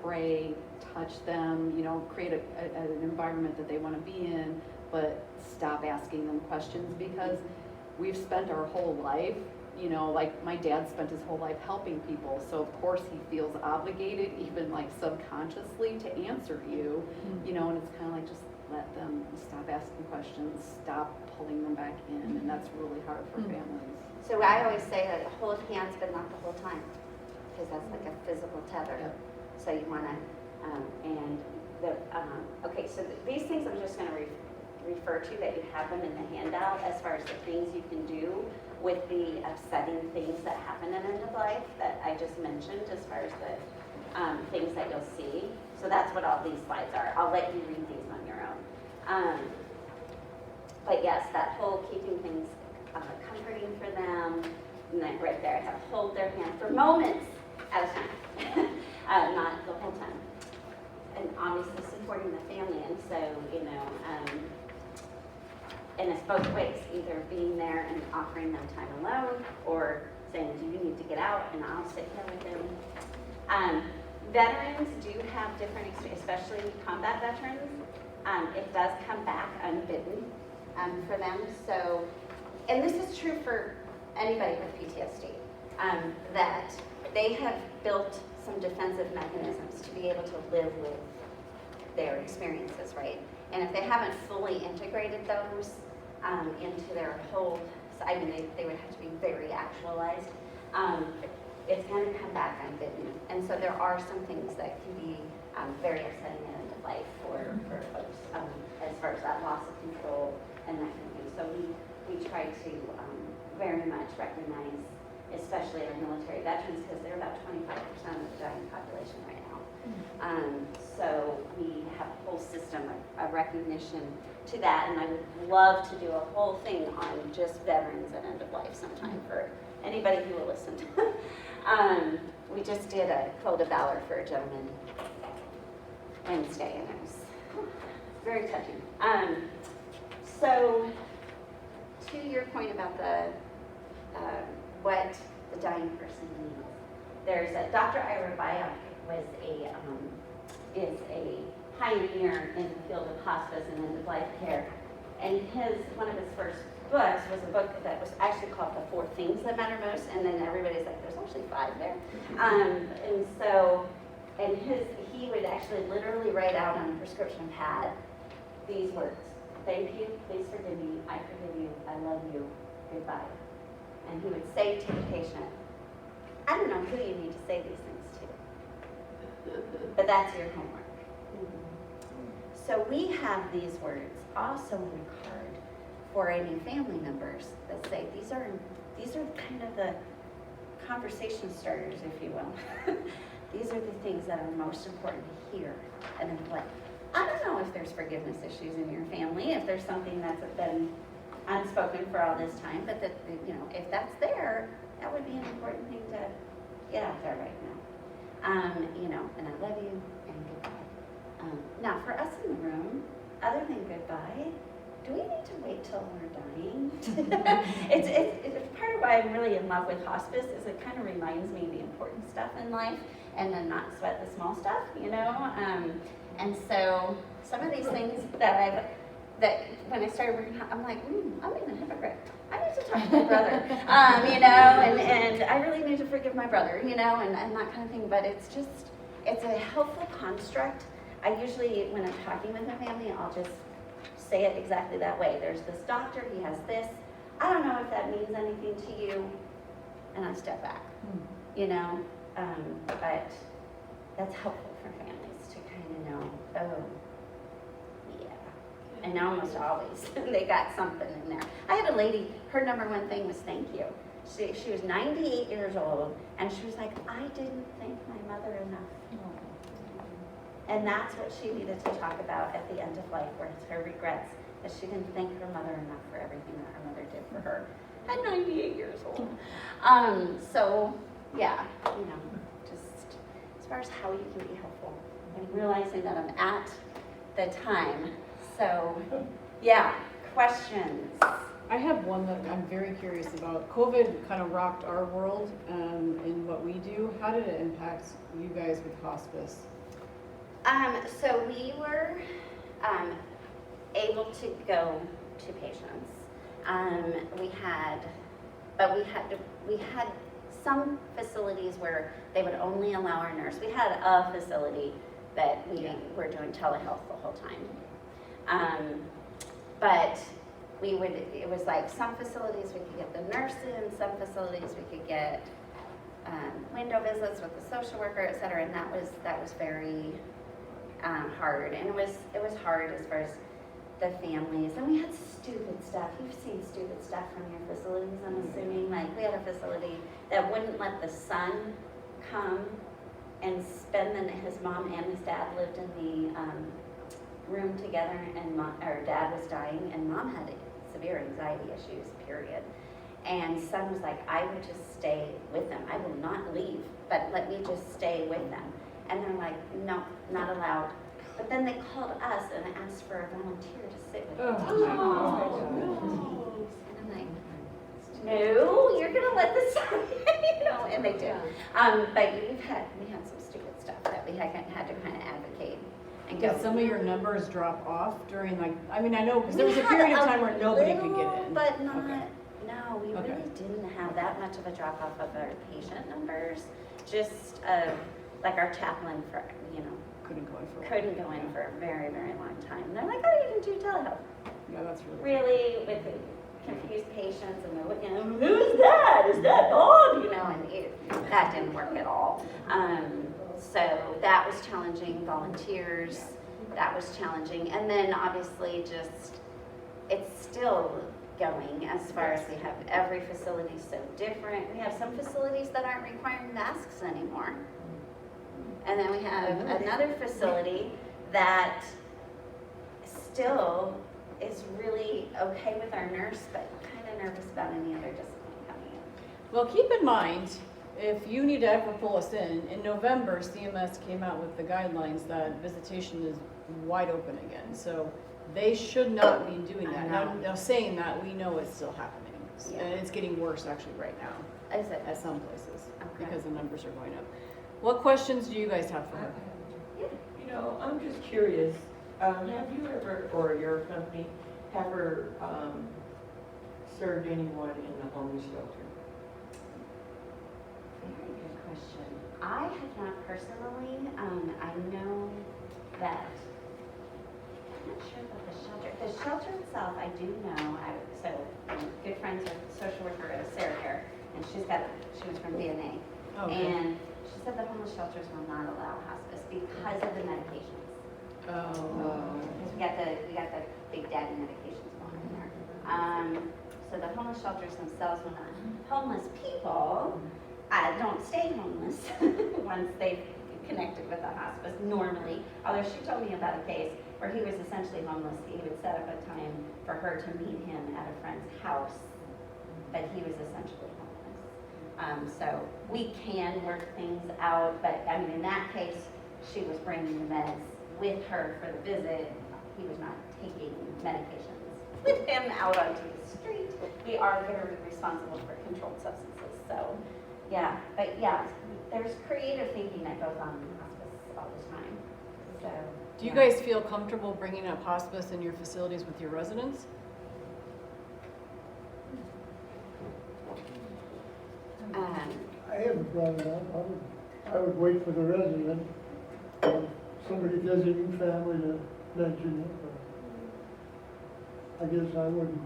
pray, touch them, create an environment that they want to be in, but stop asking them questions, because we've spent our whole life, like my dad spent his whole life helping people, so of course he feels obligated, even like subconsciously, to answer you, and it's kind of like, just let them stop asking questions, stop pulling them back in, and that's really hard for families. So I always say that hold hands, but not the whole time, because that's like a physical tether. Yep. So you want to, okay, so these things I'm just going to refer to, that you have them in the handout, as far as the things you can do with the upsetting things that happen in end of life that I just mentioned, as far as the things that you'll see. So that's what all these slides are. I'll let you read these on your own. But yes, that whole keeping things comforting for them, and then right there, I have hold their hand for moments at a time, not the whole time. And obviously supporting the family, and so, and it's both ways, either being there and offering them time alone, or saying, do you need to get out, and I'll sit here with them. Veterans do have different experiences, especially combat veterans. It does come back unbidden for them. So, and this is true for anybody with PTSD, that they have built some defensive mechanisms to be able to live with their experiences, right? And if they haven't fully integrated those into their whole, they would have to be very actualized. it's going to come back unbidden. And so there are some things that can be very upsetting at end of life for folks as far as that loss of control and that kind of thing. So we try to very much recognize, especially our military veterans, because they're about 25% of the dying population right now. So we have a whole system of recognition to that, and I would love to do a whole thing on just veterans and end of life sometime for anybody who will listen. We just did a code of valor for a gentleman Wednesday, and it was very touching. So to your point about the what the dying person needs, there's a Dr. Ira Byock is a pioneer in the field of hospice and end of life care, and one of his first books was a book that was actually called The 4 Things That Matter Most, and then everybody's like, there's actually 5 there. He would actually literally write out on a prescription pad these words: thank you, please forgive me, I forgive you, I love you, goodbye. And he would say to the patient, I don't know who you need to say these things to, but that's your homework. So we have these words also in the card for any family members that say these are kind of the conversation starters, if you will. These are the things that are most important to hear. And then like, I don't know if there's forgiveness issues in your family, if there's something that's been unspoken for all this time, but that, if that's there, that would be an important thing to get out there right now. And I love you and goodbye. Now for us in the room, other than goodbye, do we need to wait till we're dying? It's part of why I'm really in love with hospice, is it kind of reminds me the important stuff in life and then not sweat the small stuff, and so some of these things that when I started working, I'm like, I'm being a hypocrite. I need to talk to my brother, and I really need to forgive my brother, and that kind of thing. But it's a helpful construct. I usually, when I'm talking with my family, I'll just say it exactly that way. There's this doctor, he has this. I don't know if that means anything to you, and I step back, but that's helpful for families to kind of know, oh, yeah. And almost always, they got something in there. I had a lady, her number one thing was thank you. She was 98 years old, and she was like, I didn't thank my mother enough. And that's what she needed to talk about at the end of life, where it's her regrets, that she didn't thank her mother enough for everything that her mother did for her at 98 years old. So, yeah, just as far as how you can be helpful, and realizing that I'm at the time. So, yeah, questions? I have one that I'm very curious about. COVID kind of rocked our world in what we do. How did it impact you guys with hospice? So we were able to go to patients. We had some facilities where they would only allow our nurse. We had a facility that we were doing telehealth the whole time. But it was like some facilities we could get the nurse in, some facilities we could get window visits with the social worker, et cetera, and that was very hard. And it was hard as far as the families. And we had stupid stuff. You've seen stupid stuff from your facilities, I'm assuming. Like, we had a facility that wouldn't let the son come and spend his mom and his dad lived in the room together, and dad was dying, and mom had severe anxiety issues, period. And son was like, I would just stay with them. I will not leave, but let me just stay with them. And they're like, no, not allowed. But then they called us and asked for a volunteer to sit with them. And I'm like, no, you're gonna let this, and they did. But we had some stupid stuff that we had to kind of advocate and go. Did some of your numbers drop off during I know, because there was a period of time where nobody could get in. But not, no, we really didn't have that much of a drop off of our patient numbers. Just like our chaplain couldn't go in for a very, very long time. And they're like, oh, you can do telehealth. Yeah, that's really with confused patients, and they're looking at them, who's that? Is that Bob? You know, and that didn't work at all. So that was challenging. Volunteers, that was challenging. And then obviously just, it's still going as far as we have every facility so different. We have some facilities that aren't requiring masks anymore. And then we have another facility that still is really okay with our nurse, but kind of nervous about any other discipline coming in. Well, keep in mind, if you need to ever pull us in November, CMS came out with the guidelines that visitation is wide open again. So they should not be doing that. Now saying that, we know it's still happening. Yeah. And it's getting worse actually right now Is it? at some places Okay. because the numbers are going up. What questions do you guys have for her? You know, I'm just curious, have you ever, or your company, ever served anyone in the homeless shelter? Very good question. I have not personally. I know that, I'm not sure about the shelter. The shelter itself, I do know. I'm good friends with a social worker at Sarah here, and she was from DNA. Okay. And she said the homeless shelters will not allow hospice because of the medications. Oh. Because we got the big daddy medications going in there. So the homeless shelters themselves will not. Homeless people don't stay homeless once they've connected with a hospice normally. Although she told me about a case where he was essentially homeless. He would set up a time for her to meet him at a friend's house, but he was essentially homeless. So we can work things out, but I mean, in that case, she was bringing the meds with her for the visit. He was not taking medications with him out onto the street. We are very responsible for controlled substances, so yeah. But yeah, there's creative thinking that goes on in hospice all the time. So Do you guys feel comfortable bringing up hospice in your facilities with your residents? I haven't brought it up. I would wait for the resident, somebody visiting family to mention it. But I guess I wouldn't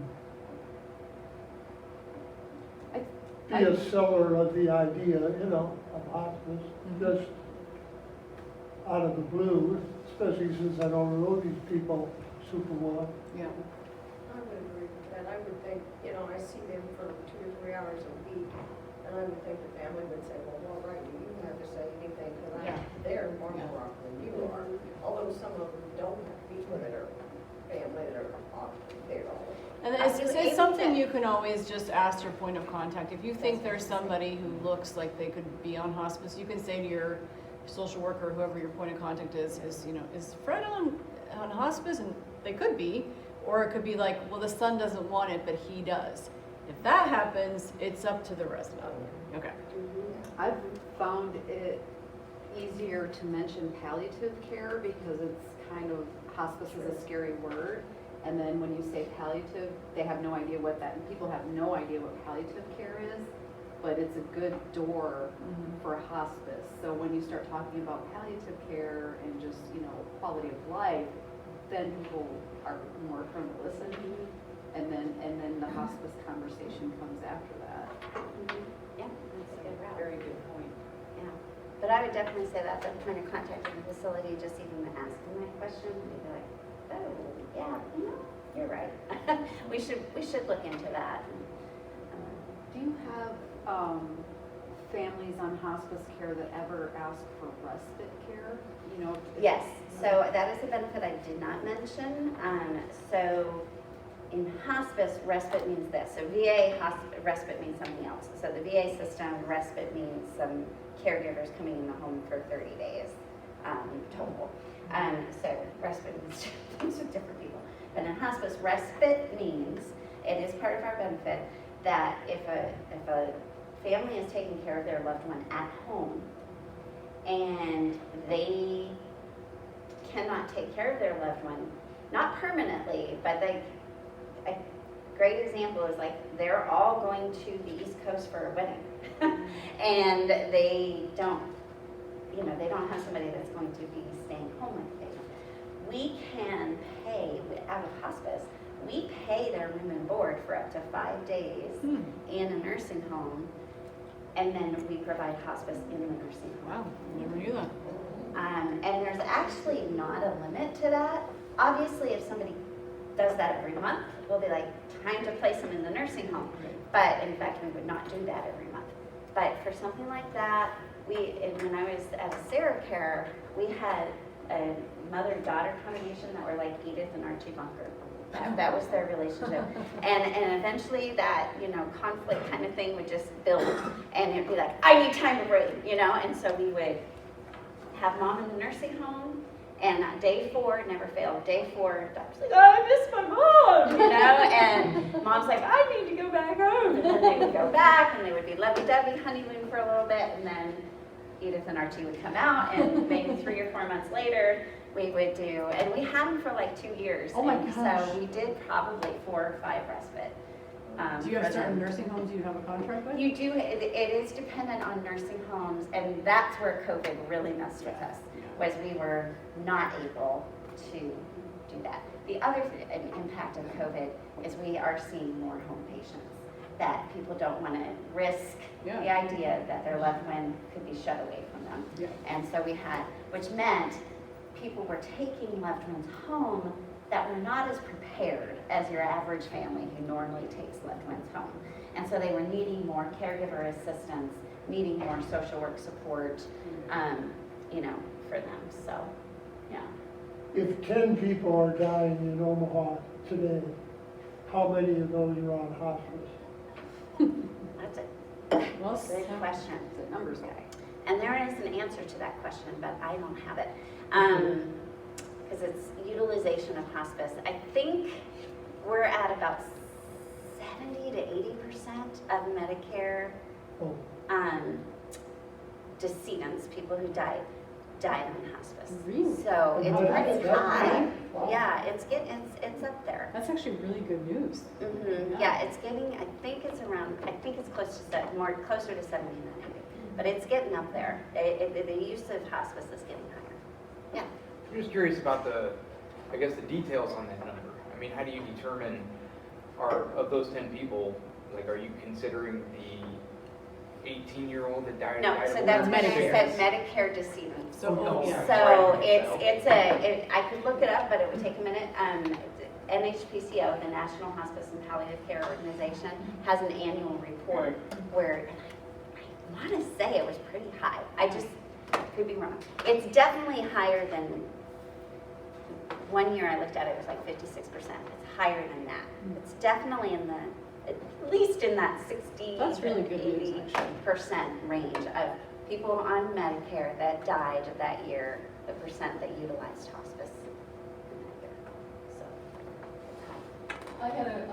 be a seller of the idea, of hospice, just out of the blue, especially since I don't know these people super well. Yeah. I would agree with that. I would think, I see them for 2 or 3 hours a week, and I would think the family would say, well, all right, you don't have to say anything, because I'm there more often than you are. Although some of them don't have people that are family that are there all the time. And it's something you can always just ask your point of contact. If you think there's somebody who looks like they could be on hospice, you can say to your social worker, or whoever your point of contact is Fred on hospice? And they could be. Or it could be like, well, the son doesn't want it, but he does. If that happens, it's up to the resident. Okay. I've found it easier to mention palliative care because it's kind of, hospice is a scary word. And then when you say palliative, they have no idea what that, and people have no idea what palliative care is, but it's a good door for hospice. So when you start talking about palliative care and just, quality of life, then people are more prone to listen. And then the hospice conversation comes after that. Yeah, that's a good route. Very good point. Yeah, but I would definitely say that the point of contact in the facility, just even asking that question, they'd be like, oh, yeah, you're right. we should look into that. Do you have families on hospice care that ever ask for respite care? Yes, so that is a benefit I did not mention. So in hospice, respite means this. So VA respite means something else. So the VA system, respite means some caregivers coming in the home for 30 days total. So respite means things with different people. But in hospice, respite means, it is part of our benefit, that if a family is taking care of their loved one at home and they cannot take care of their loved one, not permanently, but a great example is like they're all going to the East Coast for a wedding and they don't have somebody that's going to be staying home with them. We can pay out of hospice, we pay their room and board for up to 5 days in a nursing home, and then we provide hospice in the nursing home. Wow, never knew that. And there's actually not a limit to that. Obviously, if somebody does that every month, we'll be like, time to place them in the nursing home. But in fact, we would not do that every month. But for something like that, when I was at Sarah Care, we had a mother-daughter combination that were like Edith and Archie Bunker. That was their relationship. And eventually that, conflict kind of thing would just build. And it'd be like, I need time to breathe, And so we would have mom in the nursing home, and day 4 never failed. Day 4, doctor's like, oh, I miss my mom, and mom's like, I need to go back home. And then they would go back, and they would be lovey-dovey, honeymoon for a little bit, and then Edith and Archie would come out, and maybe 3 or 4 months later, we would do, and we had them for like 2 years. Oh my and gosh. So we did probably 4 or 5 respite. Do you have for certain them. nursing homes you have a contract with? You do, it is dependent on nursing homes, and that's where COVID really messed with us, was we were not able to do that. The other impact of COVID is we are seeing more home patients, that people don't want to risk the idea that their loved one could be shut away from them. Yeah. And so we had, which meant people were taking loved ones home that were not as prepared as your average family who normally takes loved ones home. And so they were needing more caregiver assistance, needing more social work support, for them, so, yeah. If 10 people are dying in Omaha today, how many of those are on hospice? That's a Well, good question. It's a numbers guy. And there is an answer to that question, but I don't have it. Because it's utilization of hospice. I think we're at about 70 to 80% of Medicare Oh, decedents, people who died on hospice. Really? So it's pretty That's high. wow. Yeah, it's up there. That's actually really good news. Yeah, it's getting, I think it's closer to 70 than 80. But it's getting up there. The use of hospice is getting higher. Yeah. I'm just curious about the details on that number. I mean, how do you determine, of those 10 people, like, are you considering the 18-year-old that died? No, so that's when I Medicare. said Medicare decedents. So, Oh, yeah. So right. I could look it up, but it would take a minute. NHPCO, the National Hospice and Palliative Care Organization, has an annual report where, I want to say it was pretty high. I just could be wrong. It's definitely higher than, one year I looked at it, it was like 56%. It's higher than that. It's definitely at least in that 60 That's really to good news, 80% range of people on Medicare that died that year, the percent that utilized hospice in that year. So it's high. I had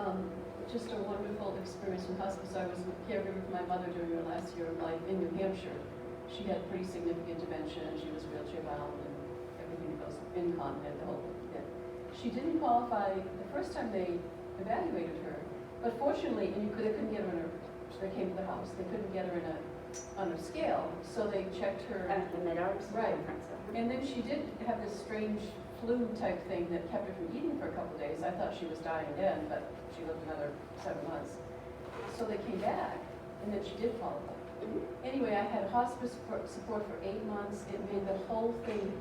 just a wonderful experience with hospice. I was a caregiver for my mother during her last year of life in New Hampshire. She had pretty significant dementia, and she was wheelchair bound, and everything goes incontinent, the whole bit. She didn't qualify the first time they evaluated her, but fortunately, and they couldn't get her in they came to the house, they couldn't get her on a scale, so they checked her. At the mid-arms Right. conference. And then she did have this strange flu type thing that kept her from eating for a couple of days. I thought she was dying then, but she lived another 7 months. So they came back, and then she did qualify. Anyway, I had hospice support for 8 months. It made the whole thing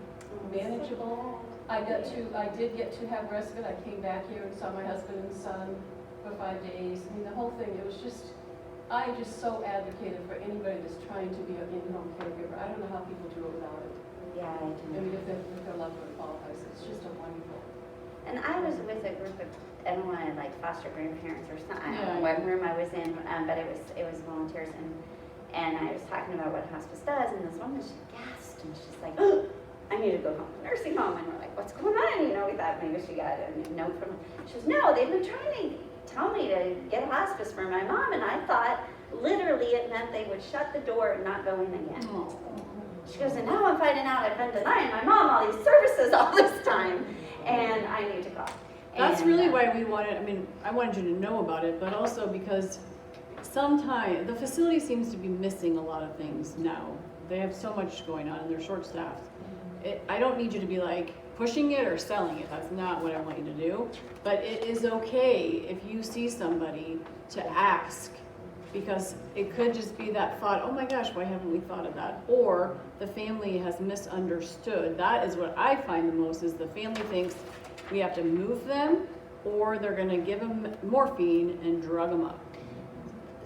manageable. I did get to have respite. I came back here and saw my husband and son for 5 days. I mean, the whole thing, I just so advocated for anybody that's trying to be an in-home caregiver. I don't know how people do it without it. Yeah, I do. I mean, if their loved one qualifies, it's just a wonderful. And I was with a group of, I don't want to like foster grandparents or something, I don't know Yeah. what room I was in, but it was volunteers, and I was talking about what hospice does, and this woman, she gasped, and she's like, oh, I need to go home, nursing home, and we're like, what's going on? We thought maybe she got a note from, she goes, no, they've been trying to tell me to get a hospice for my mom, and I thought literally it meant they would shut the door and not go in again. She goes, and now I'm finding out I've been denying my mom all these services all this time, and I need to go. That's And, really why we wanted, I wanted you to know about it, but also because sometimes the facility seems to be missing a lot of things now. They have so much going on and they're short-staffed. I don't need you to be like, pushing it or selling it. That's not what I want you to do. But it is okay if you see somebody to ask, because it could just be that thought, oh my gosh, why haven't we thought of that? Or the family has misunderstood. That is what I find the most, is the family thinks we have to move them, or they're gonna give them morphine and drug them up.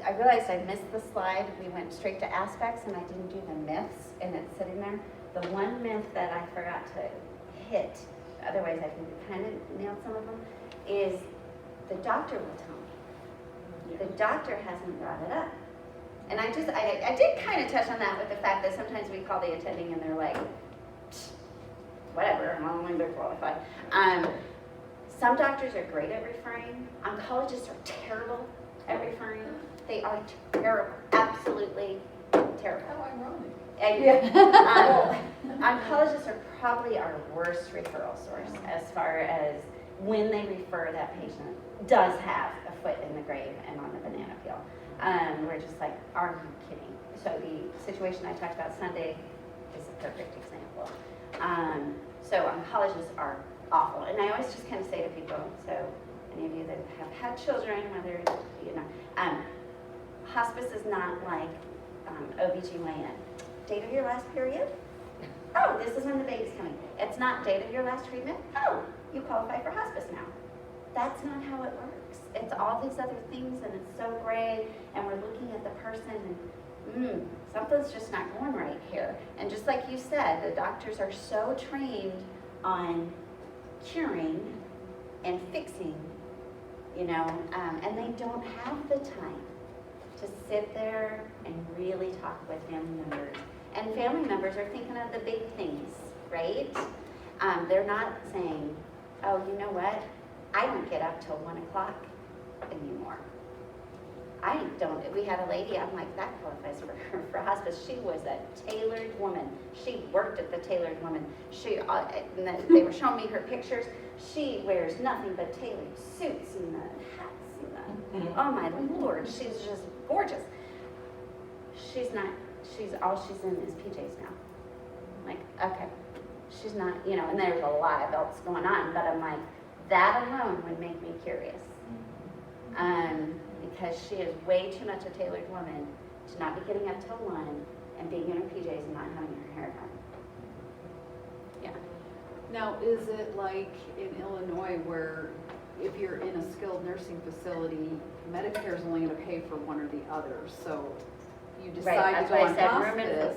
I realized I missed the slide. We went straight to aspects and I didn't do the myths, and it's sitting there. The one myth that I forgot to hit, otherwise I think we kind of nailed some of them, is the doctor will tell me. The doctor hasn't brought it up. And I did kind of touch on that with the fact that sometimes we call the attending and they're like, whatever, I'm only they're qualified. Some doctors are great at referring. Oncologists are terrible at referring. They are terrible, absolutely terrible. How ironic. Oncologists are probably our worst referral source as far as when they refer that patient does have a foot in the grave and on the banana peel. We're just like, are you kidding? So the situation I talked about Sunday is a perfect example. So oncologists are awful. And I always just kind of say to people, so any of you that have had children, whether, you know, hospice is not like OBGYN. Date of your last period? Oh, this is when the baby's coming. It's not date of your last treatment? Oh, you qualify for hospice now. That's not how it works. It's all these other things, and it's so gray, and we're looking at the person, and something's just not going right here. And just like you said, the doctors are so trained on curing and fixing, you know, and they don't have the time to sit there and really talk with family members. And family members are thinking of the big things, right? They're not saying, oh, you know what? I don't get up till 1 o'clock anymore. We had a lady, I'm like, that qualifies for hospice. She was a tailored woman. She worked at the tailored woman. And then they were showing me her pictures. She wears nothing but tailored suits and the hats and the, oh my Lord, she's just gorgeous. All she's in is PJs now. I'm like, okay, she's not, you know, and there's a lot of else going on, but I'm like, that alone would make me curious. Because she is way too much a tailored woman to not be getting up till 1 and being in her PJs and not having her hair done. Yeah. Now, is it like in Illinois where if you're in a skilled nursing facility, Medicare is only going to pay for one or the other? So you decide to go on hospice.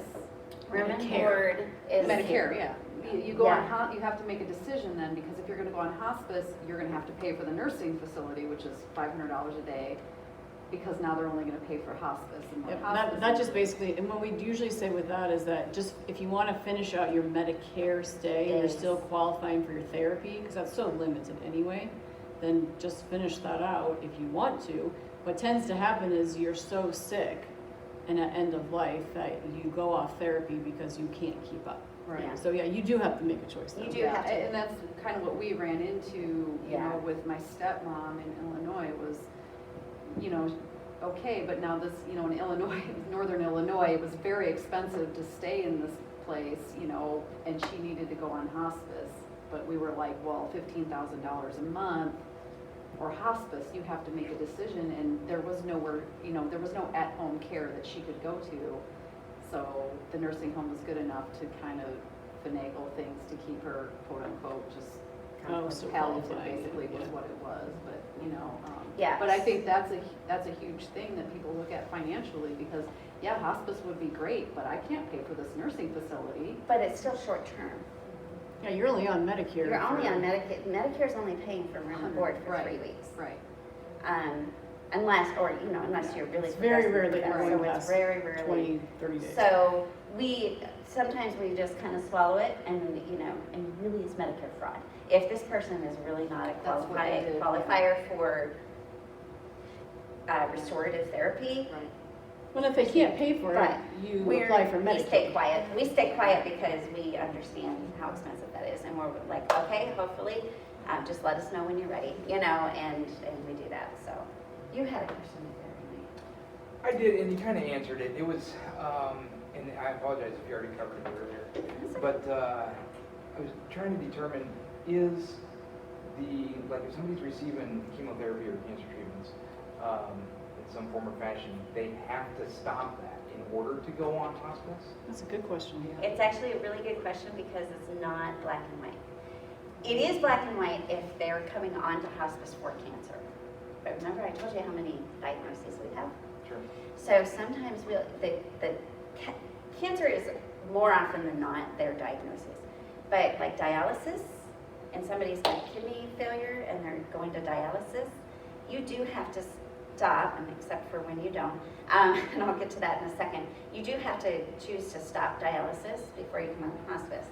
Room and board is Medicare, yeah. You go on, you have to make a decision then, because if you're going to go on hospice, you're going to have to pay for the nursing facility, which is $500 a day, because now they're only going to pay for hospice. And That just basically, and what we usually say with that is that just if you want to finish out your Medicare stay and you're still qualifying for your therapy, because that's so limited anyway, then just finish that out if you want to. What tends to happen is you're so sick and at end of life that you go off therapy because you can't keep up. Right. Yeah. So yeah, you do have to make a choice though. You do have to. And that's kind of what we ran into, you know, with my stepmom in Illinois was, you know, okay, but now this, you know, in Illinois, northern Illinois, it was very expensive to stay in this place, you know, and she needed to go on hospice. But we were like, well, $15,000 a month or hospice, you have to make a decision, and there was nowhere, you know, there was no at-home care that she could go to. So the nursing home was good enough to kind of finagle things to keep her, quote unquote, just so palliative qualified, basically was yeah. what it was, but you know. Yeah. But I think that's a huge thing that people look at financially, because yeah, hospice would be great, but I can't pay for this nursing facility. But it's still short term. Yeah, you're only on Medicare. You're only on Medicare. Medicare's only paying for room and board for 3 weeks. Right. Unless you're really It's very progressing rare through that you're so going it's past very rarely. 20, 30 days. So sometimes we just kind of swallow it, and and really it's Medicare fraud. If this person is really not a That's what they did, qualifier for restorative therapy, Right. Well, if they can't pay for it, Right. you apply for we Medicaid. stay quiet. We stay quiet because we understand how expensive that is, and we're like, okay, hopefully, just let us know when you're ready, and we do that. So, you had a question there, I did, and you kind of answered it. It was, and I apologize if you already covered it earlier, but I was trying to determine, is like if somebody's receiving chemotherapy or cancer treatments in some form or fashion, they have to stop that in order to go on hospice? That's a good question, yeah. It's actually a really good question because it's not black and white. It is black and white if they're coming on to hospice for cancer. But remember I told you how many diagnoses we have? Sure. So sometimes cancer is more often than not their diagnosis. But like dialysis, and somebody's got kidney failure and they're going to dialysis, you do have to stop, and except for when you don't, and I'll get to that in a second, you do have to choose to stop dialysis before you come on hospice.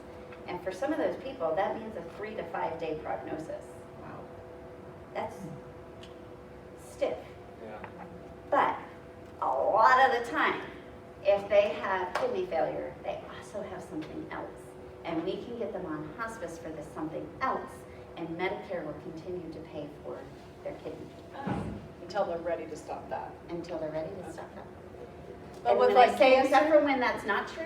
And for some of those people, that means a 3 to 5 day prognosis. Wow. That's stiff. Yeah. But a lot of the time, if they have kidney failure, they also have something else. And we can get them on hospice for this something else, and Medicare will continue to pay for their kidney Until they're ready to stop that. until they're ready to stop that. But And with when like I say cancer- except for when that's not true,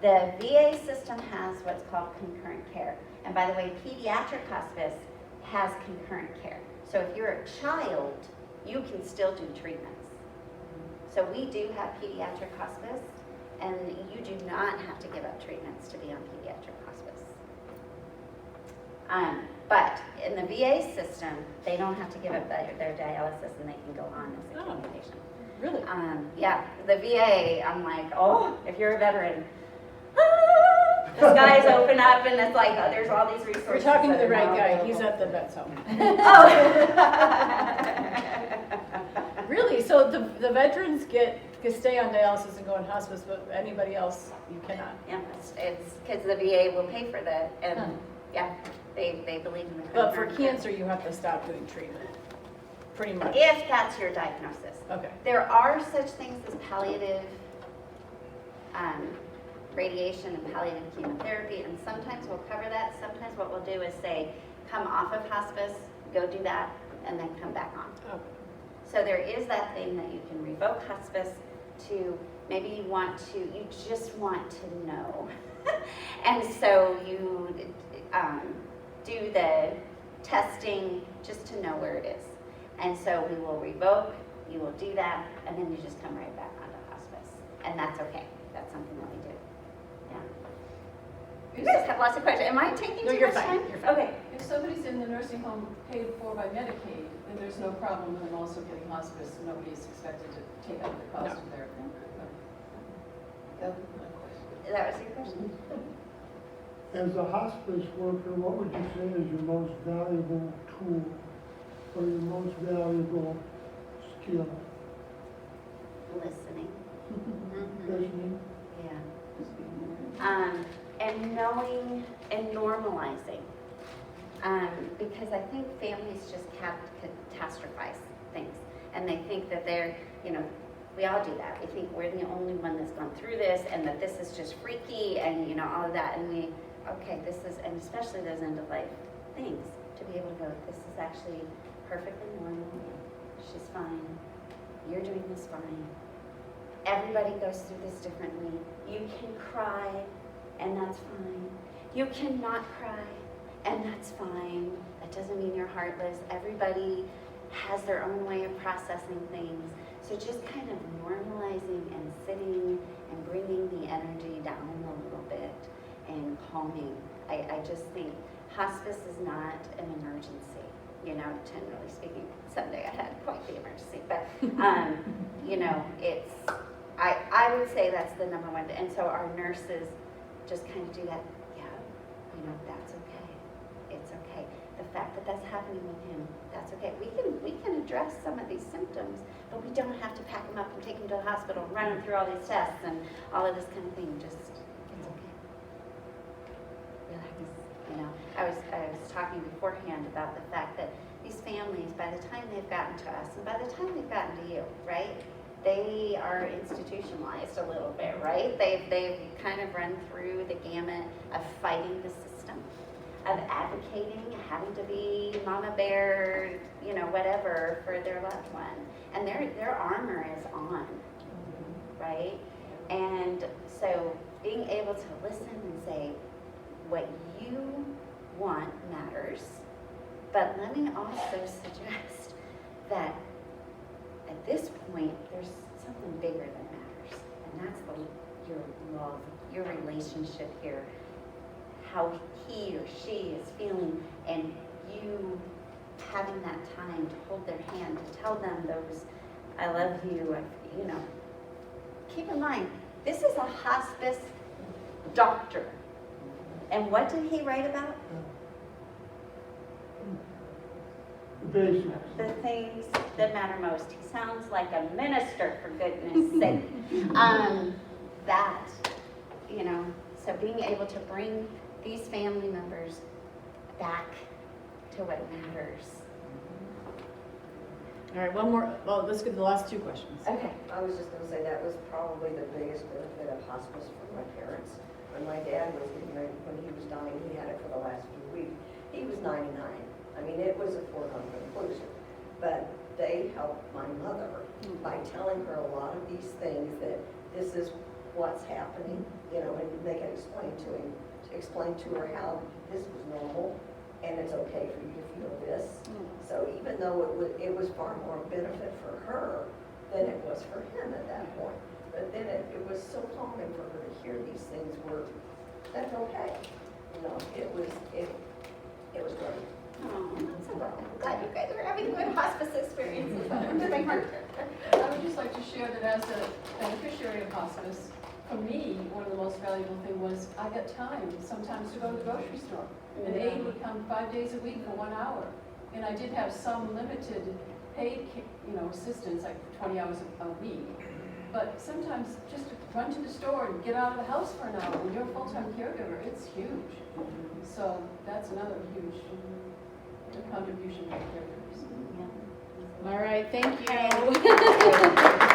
the VA system has what's called concurrent care. And by the way, pediatric hospice has concurrent care. So if you're a child, you can still do treatments. So we do have pediatric hospice, and you do not have to give up treatments to be on pediatric hospice. But in the VA system, they don't have to give up their dialysis, and they can go on as a kidney patient. Really? Yeah, the VA, I'm like, oh, if you're a veteran, the skies open up and it's like, oh, there's all these resources. You're talking to that the are right now guy, available. he's at the vet's home. Oh. Really? So the veterans can stay on dialysis and go on hospice, but anybody else, you cannot? Yeah, it's because the VA will pay for that, and Huh. yeah, they believe in the But for concurrent care. cancer, you have to stop doing treatment, pretty much. If that's your diagnosis. Okay. There are such things as palliative radiation and palliative chemotherapy, and sometimes we'll cover that. Sometimes what we'll do is say, come off of hospice, go do that, and then come back on. Okay. So there is that thing that you can revoke hospice to, maybe you just want to know. And so you do the testing just to know where it is. And so we will revoke, you will do that, and then you just come right back onto hospice. And that's okay. That's something that we do. Yeah. You guys have lots of questions. Am I taking No, too you're much fine. time? You're fine. Okay. If somebody's in the nursing home paid for by Medicaid, then there's no problem with them also getting hospice, and nobody's expected to take up the cost of their. That was your question? As a hospice worker, what would you say is your most valuable tool or your most valuable skill? Listening. Listening? Yeah. And knowing and normalizing. Because I think families just catastrophize things. And they think that they're, we all do that. We think we're the only one that's gone through this and that this is just freaky and, all of that. And this is, and especially those end of life things, to be able to go, this is actually perfectly normal. She's fine. You're doing this fine. Everybody goes through this differently. You can cry, and that's fine. You cannot cry, and that's fine. That doesn't mean you're heartless. Everybody has their own way of processing things. So just kind of normalizing and sitting and bringing the energy down a little bit and calming. I just think hospice is not an emergency, generally speaking. Someday I had quite the emergency, but, it's, I would say that's the number one. And so our nurses just kind of do that. Yeah, that's okay. It's okay. The fact that that's happening with him, that's okay. We can address some of these symptoms, but we don't have to pack him up and take him to the hospital and run him through all these tests and all of this kind of thing. Just, it's okay. Relax. I was talking beforehand about the fact that these families, by the time they've gotten to us, and by the time they've gotten to you, right? They are institutionalized a little bit, right? They've kind of run through the gamut of fighting the system, of advocating, having to be mama bear, whatever for their loved one. And their armor is on, right? And so being able to listen and say, what you want matters, but let me also suggest that at this point, there's something bigger that matters, and that's your love, your relationship here, how he or she is feeling, and you having that time to hold their hand, to tell them those, I love you, you know. Keep in mind, this is a hospice doctor. And what did he write about? The basics. The things that matter most. He sounds like a minister, for goodness sake. That, you know, so being able to bring these family members back to what matters. All right, one more, well, let's get to the last two questions. Okay. I was just gonna say, that was probably the biggest benefit of hospice for my parents. When my dad was getting ready, when he was dying, he had it for the last few weeks. He was 99. I mean, it was a foregone conclusion. But they helped my mother by telling her a lot of these things, that this is what's happening, you know, and they can explain to her how this was normal and it's okay for you to feel this. So even though it was far more benefit for her than it was for him at that point. But then it was so calming for her to hear these things were, that's okay. You know, it was great. Oh, that's so good. I'm glad you guys are having good hospice experiences. I would just like to share that as a beneficiary of hospice, for me, one of the most valuable things was I got time sometimes to go to the grocery store. An aide would come 5 days a week for 1 hour. And I did have some limited paid, you know, assistance, like 20 hours a week. But sometimes just to run to the store and get out of the house for an hour, when you're a full-time caregiver, it's huge. So that's another huge contribution to caregivers. All right, thank you.